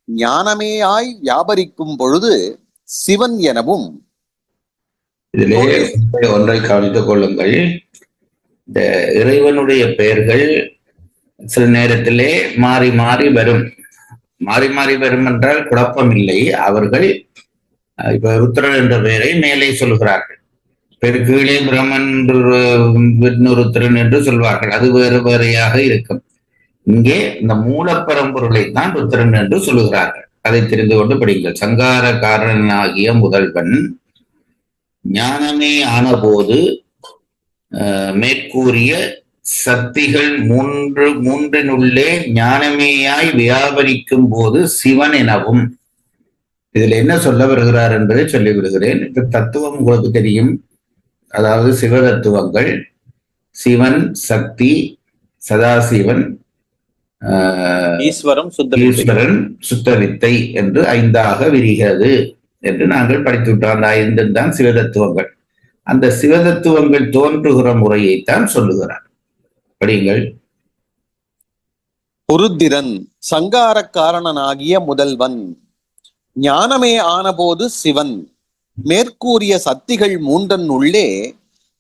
B: ஞானமேயாய் வியாபரிக்கும் பொழுது சிவன் எனவும்.
C: இதிலே ஒன்றை கவனித்துக் கொள்ளுங்கள். இந்த இறைவனுடைய பெயர்கள் சில நேரத்திலே மாறி மாறி வரும். மாறி மாறி வரும் என்றால் குழப்பம் இல்லை. அவர்கள் இப்ப ருத்ரன் என்ற பெயரை மேலே சொல்கிறார்கள், கீழே பிரம்மன் ருத்ரன் என்று சொல்வார்கள். அது வேறு வேறையாக இருக்கும். இங்கே இந்த மூலப்பரம்பொருளை தான் ருத்ரன் என்று சொல்லுகிறார்கள். அதை தெரிந்து கொண்டு படிங்கள். சங்காரக்காரனாகிய முதல்வன் ஞானமே ஆனபோது மேற்கூறிய சக்திகள் மூன்றினுள்ளே ஞானமேயாய் வியாபரிக்கும் போது சிவன் எனவும். இதுல என்ன சொல்ல வருகிறார் என்பதை சொல்லிவிடுகிறேன். இப்ப தத்துவம் உங்களுக்கு தெரியும். அதாவது சிவ தத்துவங்கள் சிவன், சக்தி, சதாசிவன்,
B: ஈஸ்வரன்,
C: சுத்தவித்தை என்று 5ஆக விரிகிறது என்று நாங்கள் படித்துவிட்டோம். அந்த 5 தான் சிவதத்துவங்கள். அந்த சிவதத்துவங்கள் தோன்றுகிற முறையைத்தான் சொல்லுகிறார். படியுங்கள்.
B: உருத்திரன் சங்காரக்காரனாகிய முதல்வன், ஞானமே ஆனபோது சிவன், மேற்கூறிய சக்திகள் மூன்றன் உள்ளே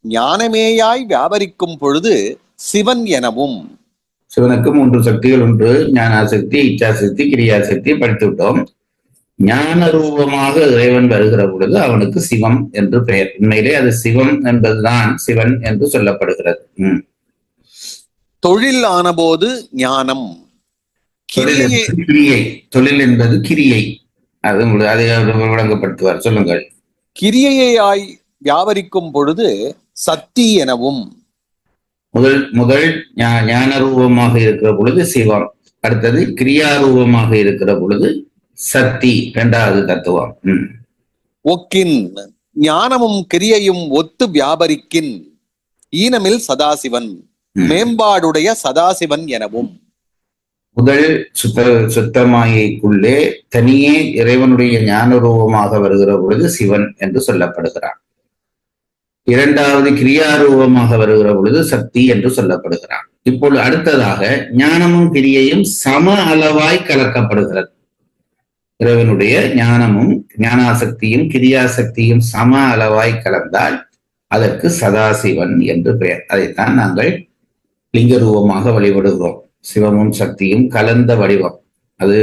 B: ஞானமேயாய் வியாபரிக்கும் பொழுது சிவன் எனவும்.
C: சிவனுக்கு 3 சக்திகள் உண்டு. ஞானாசக்தி, இச்சாசக்தி, கிரியாசக்தி படித்து விட்டோம். ஞான ரூபமாக இறைவன் வருகிற பொழுது அவனுக்கு சிவம் என்று பெயர். உண்மையிலே அது சிவம் என்பதுதான் சிவன் என்று சொல்லப்படுகிறது.
B: தொழில் ஆனபோது ஞானம்,
C: கிரியை. தொழில் என்பது கிரியை. அது அதை விளங்கப்படுத்துவார். சொல்லுங்கள்.
B: கிரியையாய் வியாபரிக்கும் பொழுது சக்தி எனவும்.
C: முதல் ஞான ரூபமாக இருக்கிற பொழுது சிவம், அடுத்தது கிரியாரூபமாக இருக்கிற பொழுது சக்தி, 2வது தத்துவம்.
B: ஒக்கின் ஞானமும் கிரியையும் ஒத்து வியாபரிக்கின் ஈனமில் சதாசிவன், மேம்பாடுடைய சதாசிவன் எனவும்.
C: முதல் சுத்தமாயைக்குள்ளே தனியே இறைவனுடைய ஞான ரூபமாக வருகிற பொழுது சிவன் என்று சொல்லப்படுகிறான். 2வது கிரியாரூபமாக வருகிற பொழுது சக்தி என்று சொல்லப்படுகிறான். இப்பொழுது அடுத்ததாக ஞானமும் கிரியையும் சம அளவாய் கலக்கப்படுகிறது. இறைவனுடைய ஞானமும் ஞானாசக்தியும் கிரியாசக்தியும் சம அளவாய் கலந்தால் அதற்கு சதாசிவன் என்று பெயர். அதைத்தான் நாங்கள் லிங்க ரூபமாக வழிபடுகிறோம். சிவமும் சக்தியும் கலந்த வடிவம். அது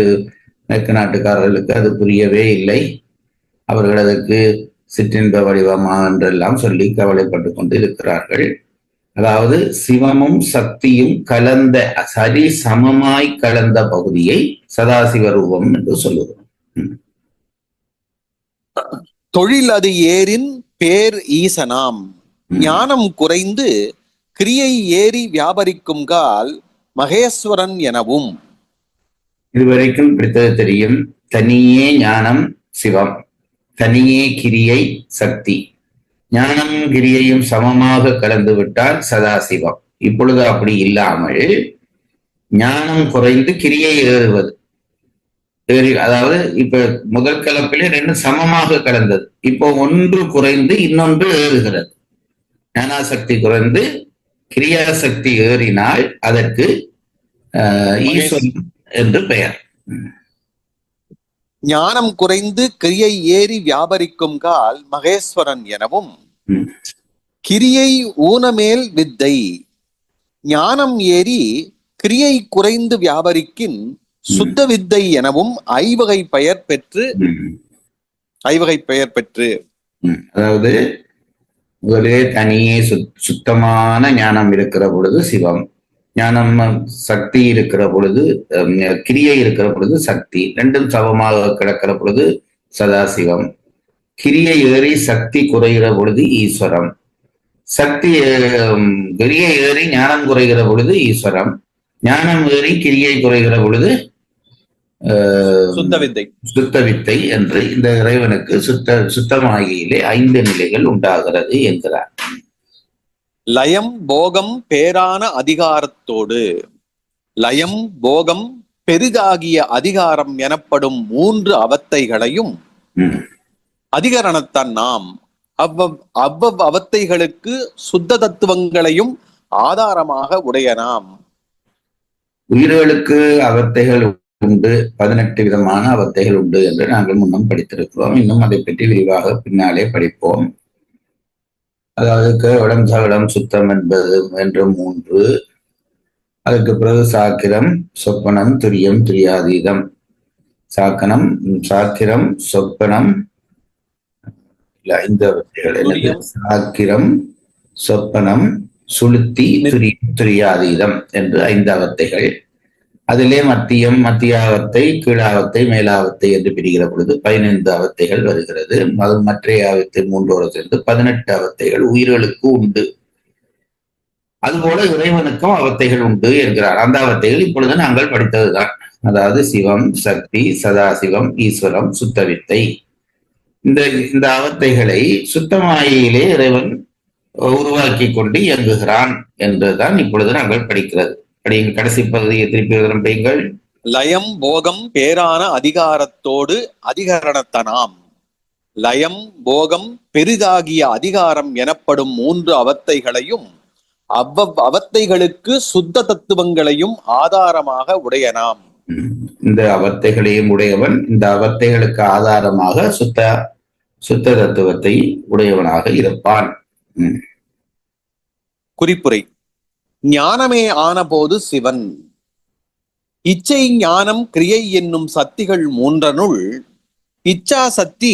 C: மேற்கு நாட்டுக்காரர்களுக்கு அது புரியவே இல்லை. அவர்கள் அதற்கு சிற்றின்ப வடிவமா என்றெல்லாம் சொல்லி கவலைப்பட்டு கொண்டு இருக்கிறார்கள். அதாவது சிவமும் சக்தியும் கலந்த, சரி சமமாய் கலந்த பகுதியை சதாசிவ ரூபம் என்று சொல்லுகிறோம்.
B: தொழில் அது ஏரின் பேர் ஈசனாம், ஞானம் குறைந்து கிரியை ஏறி வியாபரிக்கும் கால் மகேஸ்வரன் எனவும்.
C: இதுவரைக்கும் பிடித்தது தெரியும். தனியே ஞானம் சிவம், தனியே கிரியை சக்தி. ஞானம் கிரியையும் சமமாக கலந்து விட்டால் சதாசிவம். இப்பொழுது அப்படி இல்லாமல் ஞானம் குறைந்து கிரியை ஏறுவது, அதாவது இப்ப முதல் கலப்பிலே ரெண்டு சமமாக கலந்தது, இப்போ ஒன்று குறைந்து இன்னொன்று ஏறுகிறது. ஞானாசக்தி குறைந்து கிரியாசக்தி ஏறினால் அதற்கு ஈஸ்வரன் என்று பெயர்.
D: ஞானம் குறைந்து கிரியை ஏறி வியாபரிக்கும் கால் மகேஸ்வரன் எனவும், கிரியை ஊனமேல் வித்தை. ஞானம் ஏறி கிரியை குறைந்து வியாபரிக்கின் சுத்த வித்தை எனவும் ஐவகை பெயர் பெற்று.
C: அதாவது ஒரே தனியே சுத்தமான ஞானம் இருக்கிற பொழுது சிவம், ஞானம் சக்தி இருக்கிற பொழுது கிரியை இருக்கிற பொழுது சக்தி, ரெண்டும் சமமாக கிடக்கிற பொழுது சதாசிவம். கிரியை ஏறி சக்தி குறைகிற பொழுது ஈஸ்வரம், சக்தி கிரியை ஏறி ஞானம் குறைகிற பொழுது ஈஸ்வரம், ஞானம் ஏறி கிரியை குறைகிற பொழுது சுத்த வித்தை என்று இந்த இறைவனுக்கு சுத்தமாகியிலே 5 நிலைகள் உண்டாகிறது என்கிறார்.
D: லயம் போகம் பேரான அதிகாரத்தோடு, லயம் போகம் பெரிதாகிய அதிகாரம் எனப்படும் 3 அவத்தைகளையும் அதிகரணத்தான் நாம் அவ்வவ் அவத்தைகளுக்கு சுத்த தத்துவங்களையும் ஆதாரமாக உடைய நாம்.
C: உயிர்களுக்கு அவத்தைகள் உண்டு, 18 விதமான அவத்தைகள் உண்டு என்று நாங்கள் முன்னம் படித்திருக்கிறோம். இன்னும் அதை பற்றி விரிவாக பின்னாலே படிப்போம். அதாவது கேவலம் சகலம் சுத்தம் என்பது என்று 3, அதுக்கு பிறகு சாக்கிரம் சொப்பனம் துரியம் துரியாதீதம். சாக்கிரம் சொப்பனம் 5 அவத்தைகள், சாக்கிரம் சொப்பனம் சுளுத்தி துரியாதீதம் என்று 5 அவத்தைகள். அதிலே மத்தியம், மத்தியாவத்தை, கீழாவத்தை, மேலாவத்தை என்று பிரிகிற பொழுது 15 அவத்தைகள் வருகிறது. மற்றைய அவத்தை 3 சேர்ந்து 18 அவத்தைகள் உயிர்களுக்கு உண்டு. அதுபோல இறைவனுக்கும் அவத்தைகள் உண்டு என்கிறார். அந்த அவத்தைகள் இப்பொழுது நாங்கள் படித்ததுதான். அதாவது சிவம், சக்தி, சதாசிவம், ஈஸ்வரம், சுத்தவித்தை. இந்த அவத்தைகளை சுத்தமாயிலே இறைவன் உருவாக்கி கொண்டு இயங்குகிறான் என்றுதான் இப்பொழுது நாங்கள் படிக்கிறது. கடைசி பகுதியை திருப்பி படியுங்கள்.
D: லயம் போகம் பேரான அதிகாரத்தோடு அதிகரணத்தனாம். லயம் போகம் பெரிதாகிய அதிகாரம் எனப்படும் 3 அவத்தைகளையும் அவ்வவ் அவத்தைகளுக்கு சுத்த தத்துவங்களையும் ஆதாரமாக உடையனாம்.
C: இந்த அவத்தைகளையும் உடையவன், இந்த அவத்தைகளுக்கு ஆதாரமாக சுத்த தத்துவத்தை உடையவனாக இருப்பான்.
D: குறிப்புரை: ஞானமே ஆனபோது சிவன். இச்சை ஞானம் கிரியை என்னும் சக்திகள் 3னுள் இச்சா சக்தி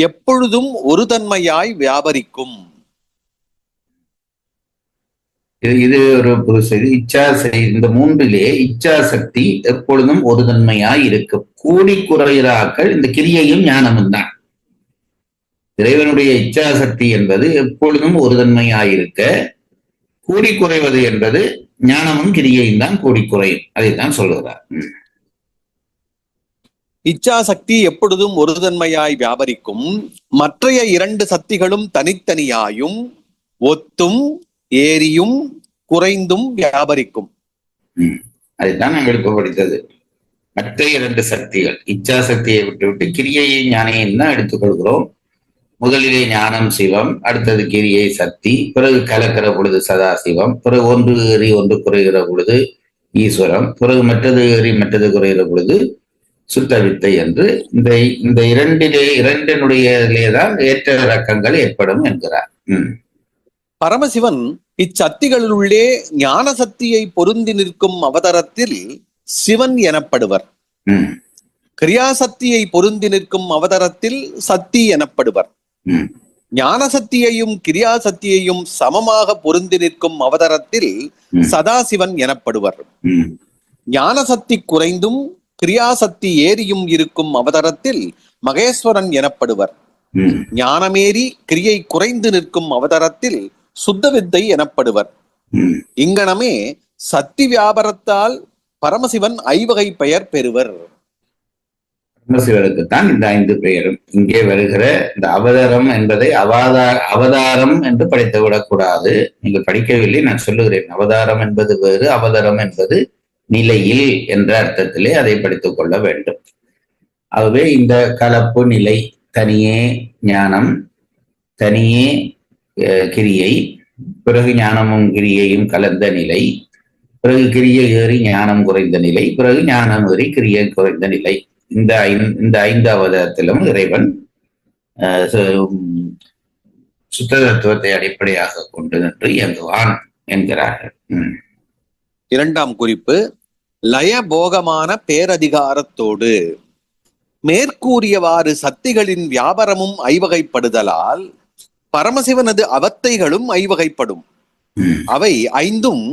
D: எப்பொழுதும் ஒரு தன்மையாய் வியாபரிக்கும்.
C: இது ஒரு புருஷர் இந்த 3லே இச்சா சக்தி எப்பொழுதும் ஒரு தன்மையாய் இருக்கும். கூடி குறைகிறாக்கள் இந்த கிரியையும் ஞானமும் தான். இறைவனுடைய இச்சா சக்தி என்பது எப்பொழுதும் ஒரு தன்மையாயிருக்க, கூடி குறைவது என்பது ஞானமும் கிரியையும் தான் கூடி குறையும். அதைத்தான் சொல்லுகிறார்.
D: இச்சா சக்தி எப்பொழுதும் ஒரு தன்மையாய் வியாபரிக்கும். மற்றைய 2 சக்திகளும் தனித்தனியாயும் ஒத்தும் ஏறியும் குறைந்தும் வியாபரிக்கும்.
C: அதைத்தான் நாங்கள் இப்ப படித்தது. மற்ற 2 சக்திகள், இச்சா சக்தியை விட்டு கிரியையை ஞானையும் தான் எடுத்துக்கொள்கிறோம். முதலிலே ஞானம் சிவம், அடுத்தது கிரியை சக்தி, பிறகு கலக்கிற பொழுது சதாசிவம், பிறகு ஒன்று ஏறி ஒன்று குறைகிற பொழுது ஈஸ்வரம், பிறகு மற்றது ஏறி மற்றது குறைகிற பொழுது சுத்தவித்தை என்று இந்த இரண்டினுடையதான் ஏற்ற இறக்கங்கள் ஏற்படும் என்கிறார்.
D: பரமசிவன் இச்சக்திகளுள்ளே ஞான சக்தியை பொருந்தி நிற்கும் அவதாரத்தில் சிவன் எனப்படுவர். கிரியாசக்தியை பொருந்தி நிற்கும் அவதாரத்தில் சக்தி எனப்படுவர். ஞான சக்தியையும் கிரியாசக்தியையும் சமமாக பொருந்தி நிற்கும் அவதாரத்தில் சதாசிவன் எனப்படுவர். ஞான சக்தி குறைந்தும் கிரியாசக்தி ஏறியும் இருக்கும் அவதாரத்தில் மகேஸ்வரன் எனப்படுவர். ஞானமேறி கிரியை குறைந்து நிற்கும் அவதாரத்தில் சுத்த வித்தை எனப்படுவர். இங்கனமே சக்தி வியாபாரத்தால் பரமசிவன் ஐவகை பெயர் பெறுவர்.
C: பரமசிவனுக்குத்தான் இந்த 5 பெயரும். இங்கே வருகிற இந்த அவதாரம் என்பதை அவதாரம் என்று படித்து விடக்கூடாது. நீங்கள் படிக்கவில்லை, நான் சொல்லுகிறேன். அவதாரம் என்பது வேறு, அவதாரம் என்பது நிலையில் என்ற அர்த்தத்திலே அதை படித்துக் கொள்ள வேண்டும். ஆகவே இந்த கலப்பு நிலை, தனியே ஞானம், தனியே கிரியை, பிறகு ஞானமும் கிரியையும் கலந்த நிலை, பிறகு கிரியை ஏறி ஞானம் குறைந்த நிலை, பிறகு ஞானம் ஏறி கிரியை குறைந்த நிலை. இந்த 5 அவதாரத்திலும் இறைவன் சுத்த தத்துவத்தை அடிப்படையாக கொண்டு நின்று இயங்குவான் என்கிறார்கள்.
D: 2ஆம் குறிப்பு, லயபோகமான பேரதிகாரத்தோடு மேற்கூறியவாறு சக்திகளின் வியாபாரமும் ஐவகைப்படுதலால் பரமசிவனது அவத்தைகளும் ஐவகைப்படும். அவை 5ம்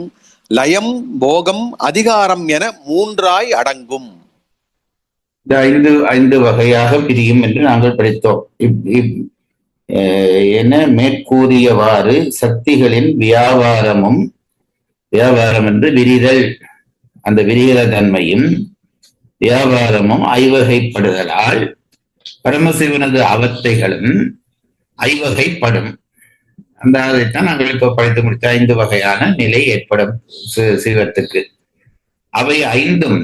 D: லயம், போகம், அதிகாரம் என 3ஆய் அடங்கும்.
C: இந்த 5 வகையாக பிரியும் என்று நாங்கள் படித்தோம். என மேற்கூறியவாறு சக்திகளின் வியாபாரமும், வியாபாரம் என்று விரிதல், அந்த விரிகிற தன்மையும் வியாபாரமும் ஐவகைப்படுதலால் பரமசிவனது அவத்தைகளும் ஐவகைப்படும். அந்த அதைத்தான் நாங்கள் இப்ப படித்து முடித்த 5 வகையான நிலை ஏற்படும் சிவத்துக்கு. அவை 5ம்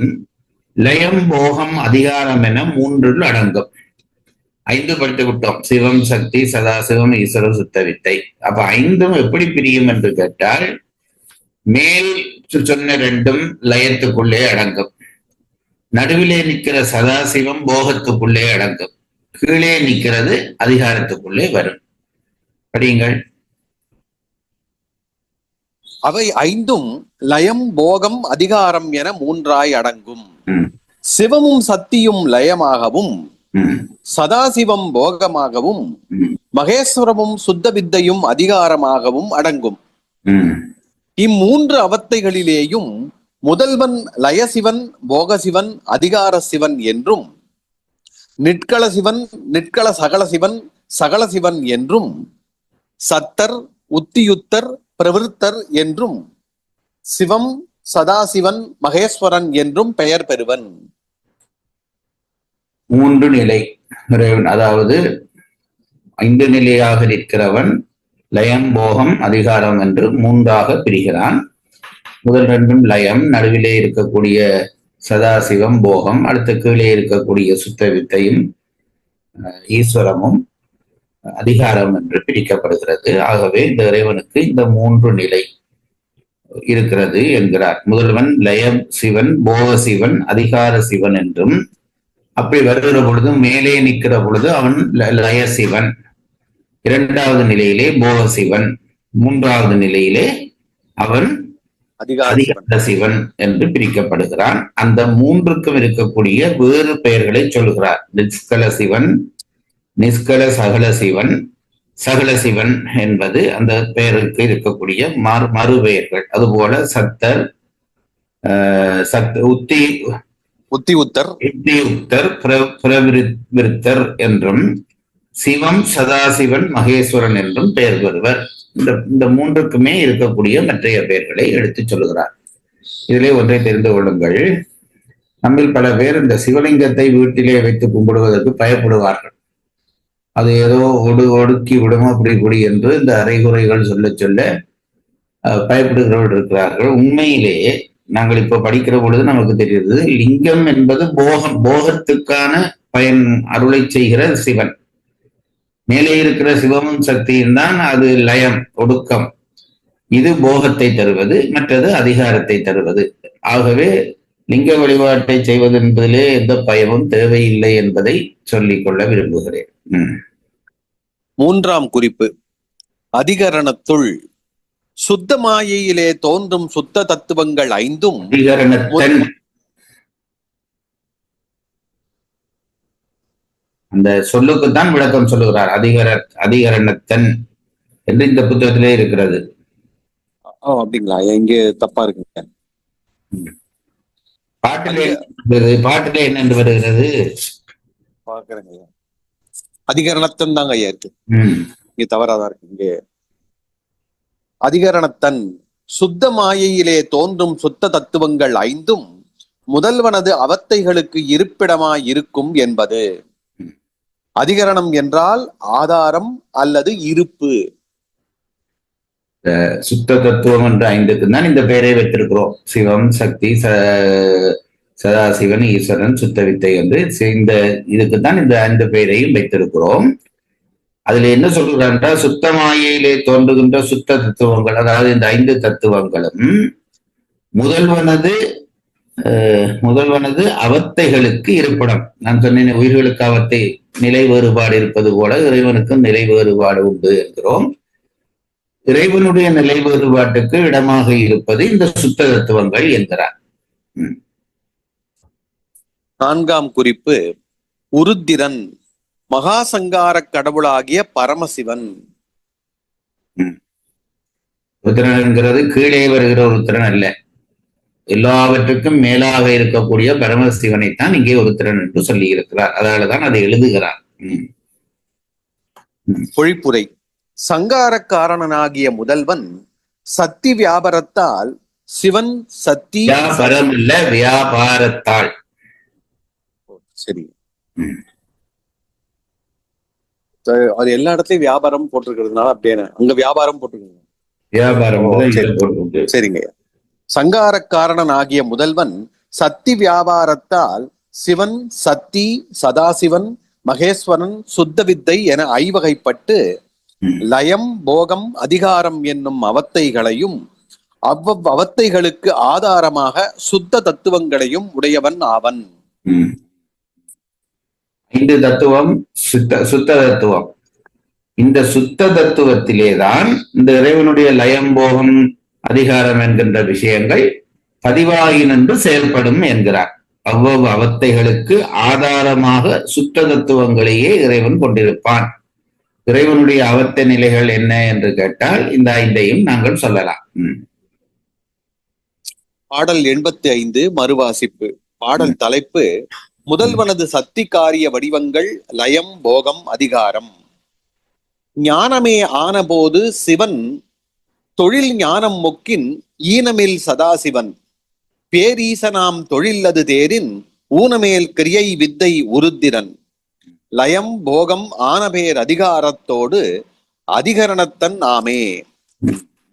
C: லயம், போகம், அதிகாரம் என 3ல் அடங்கும். 5 படித்து விட்டோம். சிவம், சக்தி, சதாசிவம், ஈஸ்வரம், சுத்த வித்தை. அப்ப 5ம் எப்படி பிரியும் என்று கேட்டால், மேல் சொன்ன 2ம் லயத்துக்குள்ளே அடங்கும். நடுவிலே நிற்கிற சதாசிவம் போகத்துக்குள்ளே அடங்கும். கீழே நிற்கிறது அதிகாரத்துக்குள்ளே வரும். படியுங்கள்.
D: அவை 5ம் லயம், போகம், அதிகாரம் என 3ஆய் அடங்கும். சிவமும் சக்தியும் லயமாகவும், சதாசிவம் போகமாகவும், மகேஸ்வரமும் சுத்த வித்தையும் அதிகாரமாகவும் அடங்கும். 3 அவத்தைகளிலேயும் முதல்வன் லயசிவன், போகசிவன், அதிகார சிவன் என்றும், நிட்கள சிவன், நிட்கள சகல சிவன், சகல சிவன் என்றும், சத்தர், உத்தியுத்தர், பிரவிருத்தர் என்றும், சிவம், சதாசிவன், மகேஸ்வரன் என்றும் பெயர் பெறுவன்.
C: 3 நிலை இறைவன், அதாவது 5 நிலையாக நிற்கிறவன் லயம், போகம், அதிகாரம் என்று 3ஆக பிரிகிறான். முதல் 2ம் லயம், நடுவிலே இருக்கக்கூடிய சதாசிவம் போகம், அடுத்த கீழே இருக்கக்கூடிய சுத்த வித்தையும் ஈஸ்வரமும் அதிகாரம் என்று பிரிக்கப்படுகிறது. ஆகவே இந்த இறைவனுக்கு இந்த 3 நிலை இருக்கிறது என்கிறார். முதல்வன் லயம் சிவன், போக சிவன், அதிகார சிவன் என்றும், அப்படி வருகிற பொழுது மேலே நிற்கிற பொழுது அவன் லய சிவன், 2வது நிலையிலே போக சிவன், 3வது நிலையிலே அவன் அதிகார சிவன் என்று பிரிக்கப்படுகிறான். அந்த 3க்கும் இருக்கக்கூடிய வேறு பெயர்களை சொல்கிறார். நிஷ்கல சிவன், நிஷ்கல சகல சிவன், சகல சிவன் என்பது அந்த பெயருக்கு இருக்கக்கூடிய மறுபெயர்கள். அதுபோல சத்தர், உத்தியுத்தர், பிரவிருத்தர் என்றும், சிவம், சதாசிவன், மகேஸ்வரன் என்றும் பெயர் பெறுவர். இந்த 3க்குமே இருக்கக்கூடிய மற்றைய பெயர்களை எடுத்து சொல்லுகிறார். இதிலே ஒன்றை தெரிந்து கொள்ளுங்கள். நம்மில் பல பேர் இந்த சிவலிங்கத்தை வீட்டிலே வைத்து கும்பிடுவதற்கு பயப்படுவார்கள். அது ஏதோ ஒடுக்கி விடும் அப்படி என்று இந்த அரைகுறைகள் சொல்ல சொல்ல பயப்படுகிறவர்கள் இருக்கிறார்கள். உண்மையிலே நாங்கள் இப்ப படிக்கிற பொழுது நமக்கு தெரியுது, லிங்கம் என்பது போகத்துக்கான பயன் அருளை செய்கிற சிவன். மேலே இருக்கிற சிவமும் சக்தியும் தான் அது லயம், ஒடுக்கம். இது போகத்தை தருவது, மற்றது அதிகாரத்தை தருவது. ஆகவே லிங்க வழிபாட்டை செய்வது என்பதிலே எந்த பயமும் தேவையில்லை என்பதை சொல்லிக் கொள்ள விரும்புகிறேன்.
D: 3ஆம் குறிப்பு, அதிகரணத்துள் சுத்த மாயையிலே தோன்றும் சுத்த தத்துவங்கள் 5ம்
C: அதிகரணத்தன், அந்த சொல்லுக்குத்தான் விளக்கம் சொல்லுகிறார். அதிகரணத்தன் என்று இந்த புத்தகத்திலே இருக்கிறது.
D: அப்படிங்களா? இங்க தப்பா இருக்குங்க.
C: பாட்டிலே என்ன வருகிறது
D: பாக்குறேங்க. அதிகரணத்தன் தாங்க ஐயா இருக்கு. இங்க தவறாதான் இருக்கு. இங்க அதிகரணத்தன் சுத்த மாயையிலே தோன்றும் சுத்த தத்துவங்கள் 5ம் முதல்வனது அவத்தைகளுக்கு இருப்பிடமாய் இருக்கும் என்பது. அதிகரணம் என்றால் ஆதாரம் அல்லது இருப்பு.
C: சுத்த தத்துவம் என்ற 5க்கு தான் இந்த பெயரை வைத்திருக்கிறோம். சிவம், சக்தி, சதாசிவன், ஈஸ்வரன், சுத்த வித்தை என்று இந்த இதுக்கு தான் இந்த 5 பெயரையும் வைத்திருக்கிறோம். அதுல என்ன சொல்றாங்க, சுத்த மாயையிலே தோன்றுகின்ற சுத்த தத்துவங்கள், அதாவது இந்த 5 தத்துவங்களும் முதல்வனது அவத்தைகளுக்கு இருப்பிடம். நான் சொன்னேன், உயிர்களுக்கு அவத்தை நிலை வேறுபாடு இருப்பது போல இறைவனுக்கும் நிலை வேறுபாடு உண்டு என்கிறோம். இறைவனுடைய நிலை வேறுபாட்டுக்கு இடமாக இருப்பது இந்த சுத்த தத்துவங்கள் என்கிறார்.
D: 4ஆம் குறிப்பு, உருத்திரன் மகாசங்கார கடவுளாகிய பரமசிவன்.
C: உருத்திரன் என்கிறது கீழே வருகிற உருத்திரன் அல்ல, எல்லாவற்றுக்கும் மேலாக இருக்கக்கூடிய பரமசிவனைத்தான் இங்கே உருத்திரன் என்று சொல்லி இருக்கிறார். அதனாலதான் அதை எழுதுகிறார்.
D: பொழிப்புரை. சங்காரக்காரனாகிய முதல்வன் சக்தி வியாபாரத்தால் சிவன் சக்தி
C: வியாபாரம் இல்ல, வியாபாரத்தால்.
D: சரி, அது எல்லா இடத்துலயும் வியாபாரம் போட்டிருக்கிறதுனால அப்படியே அங்க வியாபாரம் போட்டிருக்கீங்க.
C: வியாபாரம்
D: சரிங்க. சங்காரக்காரன் ஆகிய முதல்வன் சக்தி வியாபாரத்தால் சிவன், சக்தி, சதாசிவன், மகேஸ்வரன், சுத்த வித்தை என 5 வகைப்பட்டு லயம், போகம், அதிகாரம் என்னும் அவத்தைகளையும் அவத்தைகளுக்கு ஆதாரமாக சுத்த தத்துவங்களையும் உடையவன் ஆவன்.
C: 5 தத்துவம் சுத்த தத்துவம். இந்த சுத்த தத்துவத்திலேதான் இந்த இறைவனுடைய லயம், போகம், அதிகாரம் என்கின்ற விஷயங்கள் பதிவாகி நின்று செயல்படும் என்கிறார். அவ்வளவு அவத்தைகளுக்கு ஆதாரமாக சுத்த தத்துவங்களையே இறைவன் கொண்டிருப்பான். இறைவனுடைய அவத்த நிலைகள் என்ன என்று கேட்டால் இந்த 5ஐயும் நாங்கள் சொல்லலாம்.
D: பாடல் 85 மறுவாசிப்பு. பாடல் தலைப்பு, முதல்வனது சக்தி காரிய வடிவங்கள் லயம், போகம், அதிகாரம். ஞானமே ஆனபோது சிவன், தொழில் ஞானம் மொக்கின் ஈனமேல் சதாசிவன், பேரீசனாம் தொழில்லது தேரின் ஊனமேல் கிரியை வித்தை உருத்திரன், லயம், போகம், ஆனபேர் அதிகாரத்தோடு அதிகரணத்தன் ஆமே.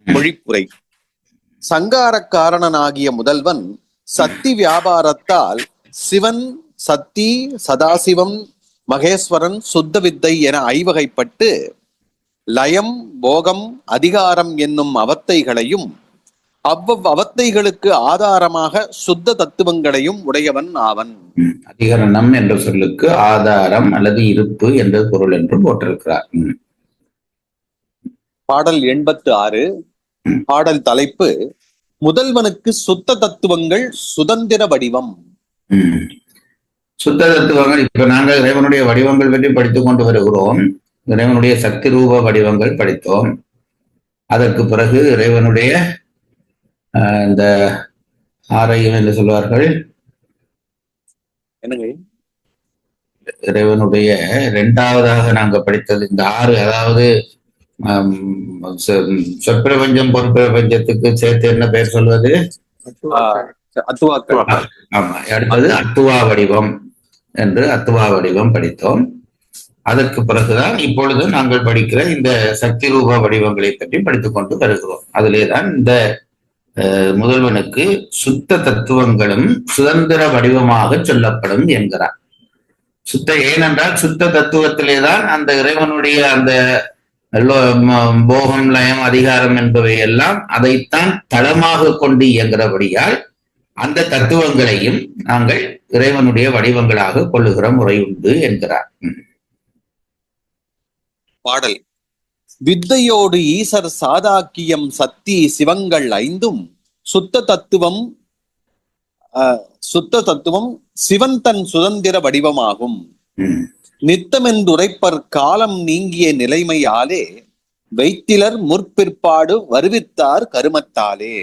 D: மொழிப்புரை. சங்காரக்காரனாகிய முதல்வன் சக்தி வியாபாரத்தால் சிவன், சக்தி, சதாசிவம், மகேஸ்வரன், சுத்த வித்தை என 5 வகைப்பட்டு லயம், போகம், அதிகாரம் என்னும் அவத்தைகளையும் அவத்தைகளுக்கு ஆதாரமாக சுத்த தத்துவங்களையும் உடையவன் ஆவன்.
C: அதிகரணம் என்ற சொல்லுக்கு ஆதாரம் அல்லது இருப்பு என்ற பொருள் என்று போட்டிருக்கிறார்.
D: பாடல் 86. பாடல் தலைப்பு, முதல்வனுக்கு சுத்த தத்துவங்கள் சுதந்திர வடிவம்.
C: சுத்த தத்துவங்கள், இப்ப நாங்கள் இறைவனுடைய வடிவங்கள் பற்றி படித்துக் கொண்டு வருகிறோம். இறைவனுடைய சக்தி ரூப வடிவங்கள் படித்தோம். அதற்கு பிறகு இறைவனுடைய இந்த 6ஐயும் என்று சொல்வார்கள், இறைவனுடைய 2வதாக நாங்கள் படித்தது இந்த 6, அதாவது சொற்பிரபஞ்சம், பொற்பிரபஞ்சத்துக்கு சேர்த்து என்ன பெயர் சொல்வது? ஆமா, அடுத்தது அத்துவா வடிவம் என்று அத்துவா வடிவம் படித்தோம். அதற்கு பிறகுதான் இப்பொழுது நாங்கள் படிக்கிற இந்த சக்தி ரூப வடிவங்களை பற்றி படித்துக் கொண்டு வருகிறோம். அதிலேதான் இந்த முதல்வனுக்கு சுத்த தத்துவங்களும் சுதந்திர வடிவமாக சொல்லப்படும் என்கிறார். ஏனென்றால் சுத்த தத்துவத்திலேதான் அந்த இறைவனுடைய அந்த போகம், லயம், அதிகாரம் என்பவை எல்லாம் அதைத்தான் தளமாக கொண்டு இயங்குகிறபடியால் அந்த தத்துவங்களையும் நாங்கள் இறைவனுடைய வடிவங்களாக கொள்ளுகிற முறை உண்டு என்கிறார்.
D: பாடல். வித்தையோடு ஈசர் சாதாக்கியம் சக்தி சிவங்கள் 5ம் சுத்த தத்துவம் சிவன் தன் சுதந்திர வடிவமாகும். நித்தமென்றுரைப்பர் காலம் நீங்கிய நிலைமையாலே வைத்திலர் முற்பிற்பாடு வருவித்தார் கருமத்தாலே.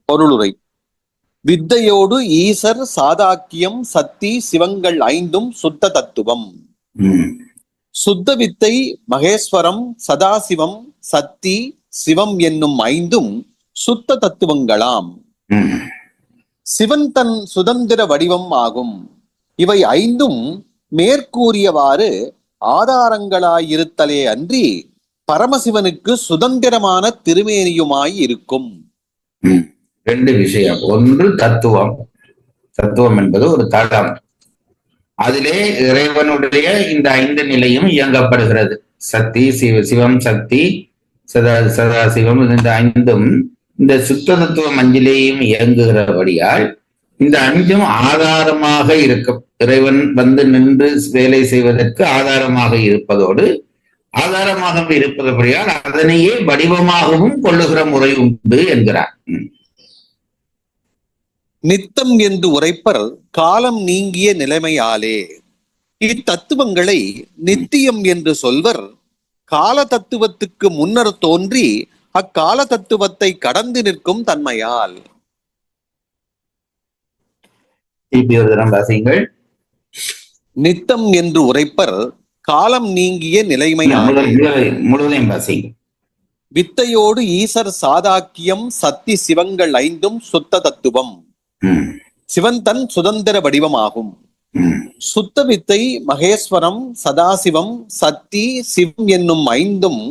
D: பொருளுரை. வித்தையோடு ஈசர் சாதாக்கியம் சக்தி சிவங்கள் 5ம் சுத்த தத்துவம். சுத்த வித்தை, மகேஸ்வரம், சதாசிவம், சக்தி, சிவம் என்னும் 5ம் சுத்த தத்துவங்களாம்.
C: ம்.
D: சிவன் தன் சுதந்திர வடிவம் ஆகும். இவை ஐந்தும் மேற்கூறியவாறு ஆதாரங்களாயிருத்தலே அன்றி பரமசிவனுக்கு சுதந்திரமான திருமேனியுமாய் இருக்கும்.
C: ம். ரெண்டு விஷயம். ஒன்று தத்துவம். தத்துவம் என்பது ஒரு தளம். அதிலே இறைவனுடைய இந்த 5 நிலையும் இயங்கப்படுகிறது. சக்தி, சிவம், சக்தி, சதாசிவம், இந்த 5ம் இந்த சுத்த தத்துவம் 5லேயும் இயங்குகிறபடியால் இந்த 5ம் ஆதாரமாக இருக்கும். இறைவன் வந்து நின்று வேலை செய்வதற்கு ஆதாரமாக இருப்பதோடு ஆதாரமாக இருப்பதபடியால் அதனையே வடிவமாகவும் கொள்ளுகிற முறை உண்டு என்கிறார்.
D: நித்தம் என்று உரைப்பர் காலம் நீங்கிய நிலைமையாலே. இத்தத்துவங்களை நித்தியம் என்று சொல்வர் கால தத்துவத்துக்கு முன்னர் தோன்றி அக்கால தத்துவத்தை கடந்து நிற்கும் தன்மையால். நித்தம் என்று உரைப்பர் காலம் நீங்கிய நிலைமையாலே.
C: முழுவதையும் வாசிங்க.
D: வித்தையோடு ஈசர் சாதாக்கியம் சக்தி சிவங்கள் 5ம் சுத்த தத்துவம். சிவன் தன் சுதந்திர வடிவமாகும். சுத்த வித்தை மகேஸ்வரம், சதாசிவம், சக்தி, சிவம் என்னும் 5ம்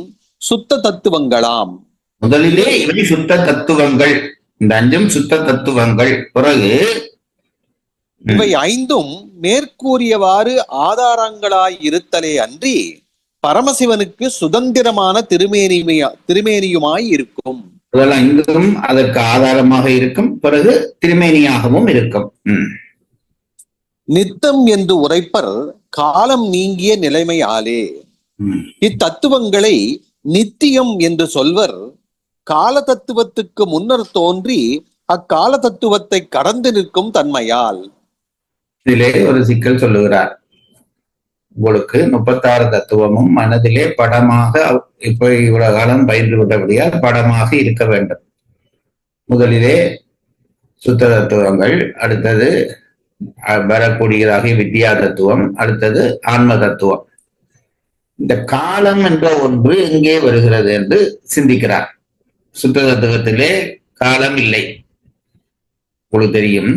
D: சுத்த தத்துவங்களாம்.
C: முதலிலே இவை சுத்த தத்துவங்கள். இந்த 5ம் சுத்த தத்துவங்கள். பிறகு
D: இவை 5ம் மேற்கூறியவாறு ஆதாரங்களாய் இருத்தலே அன்றி பரமசிவனுக்கு சுதந்திரமான திருமேனியுமாய் இருக்கும்.
C: முதல் 5ம் அதற்கு ஆதாரமாக இருக்கும். பிறகு திருமேனியாகவும் இருக்கும்.
D: நித்தம் என்று உரைப்பர் காலம் நீங்கிய நிலைமையாலே. இத்தத்துவங்களை நித்தியம் என்று சொல்வர் கால தத்துவத்துக்கு முன்னர் தோன்றி அக்கால தத்துவத்தை கடந்து நிற்கும் தன்மையால்.
C: இதிலே ஒரு சிக்கல் சொல்லுகிறார். உங்களுக்கு 36 தத்துவமும் மனதிலே படமாக இப்ப இவ்வளவு காலம் பயின்று விட்டபடியால் படமாக இருக்க வேண்டும். முதலிலே சுத்த தத்துவங்கள், அடுத்தது வரக்கூடியதாக வித்யா தத்துவம், அடுத்தது ஆன்ம தத்துவம். இந்த காலம் என்ற ஒன்று எங்கே வருகிறது என்று சிந்திக்கிறார். சுத்த தத்துவத்திலே காலம் இல்லை. உங்களுக்கு தெரியும்,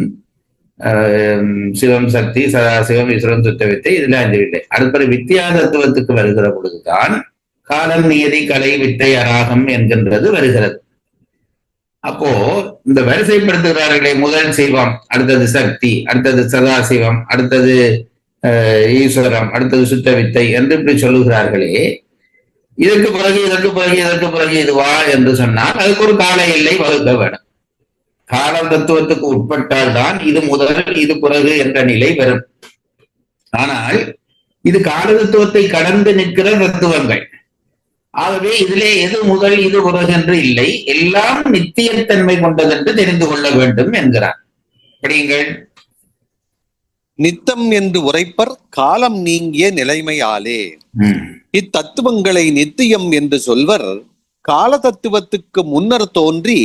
C: சிவம், சக்தி, சதாசிவம், ஈஸ்வரன், சுத்த வித்தை, இதுல 5 வித்தை. அடுத்த வித்யா தத்துவத்துக்கு வருகிற பொழுதுதான் காலம், நியதி, கலை, வித்தை, அராகம் என்கின்றது வருகிறது. அப்போ இந்த வரிசைப்படுத்துகிறார்களே, முதல் சிவம், அடுத்தது சக்தி, அடுத்தது சதாசிவம், அடுத்தது ஈஸ்வரம், அடுத்தது சுத்த வித்தை என்று இப்படி சொல்லுகிறார்களே, இதற்கு பிறகு இதற்கு பிறகு இதற்கு பிறகு இதுவா என்று சொன்னால் அதுக்கு ஒரு கால எல்லை வகுக்க வேண்டும். கால தத்துவத்துக்கு உட்பட்டால் தான் இது முதல் இது பிறகு என்ற நிலை வரும். ஆனால் இது கால தத்துவத்தை கடந்து நிற்கிற தத்துவங்கள். ஆகவே இதிலே எது முதல் இது பிறகு என்று இல்லை, எல்லாம் நித்தியத்தன்மை கொண்டதென்று தெரிந்து கொள்ள வேண்டும் என்கிறார். படியுங்கள்.
D: நித்தம் என்று உரைப்பர் காலம் நீங்கிய நிலைமையாலே. இத்தத்துவங்களை நித்தியம் என்று சொல்வர் கால தத்துவத்துக்கு முன்னர் தோன்றி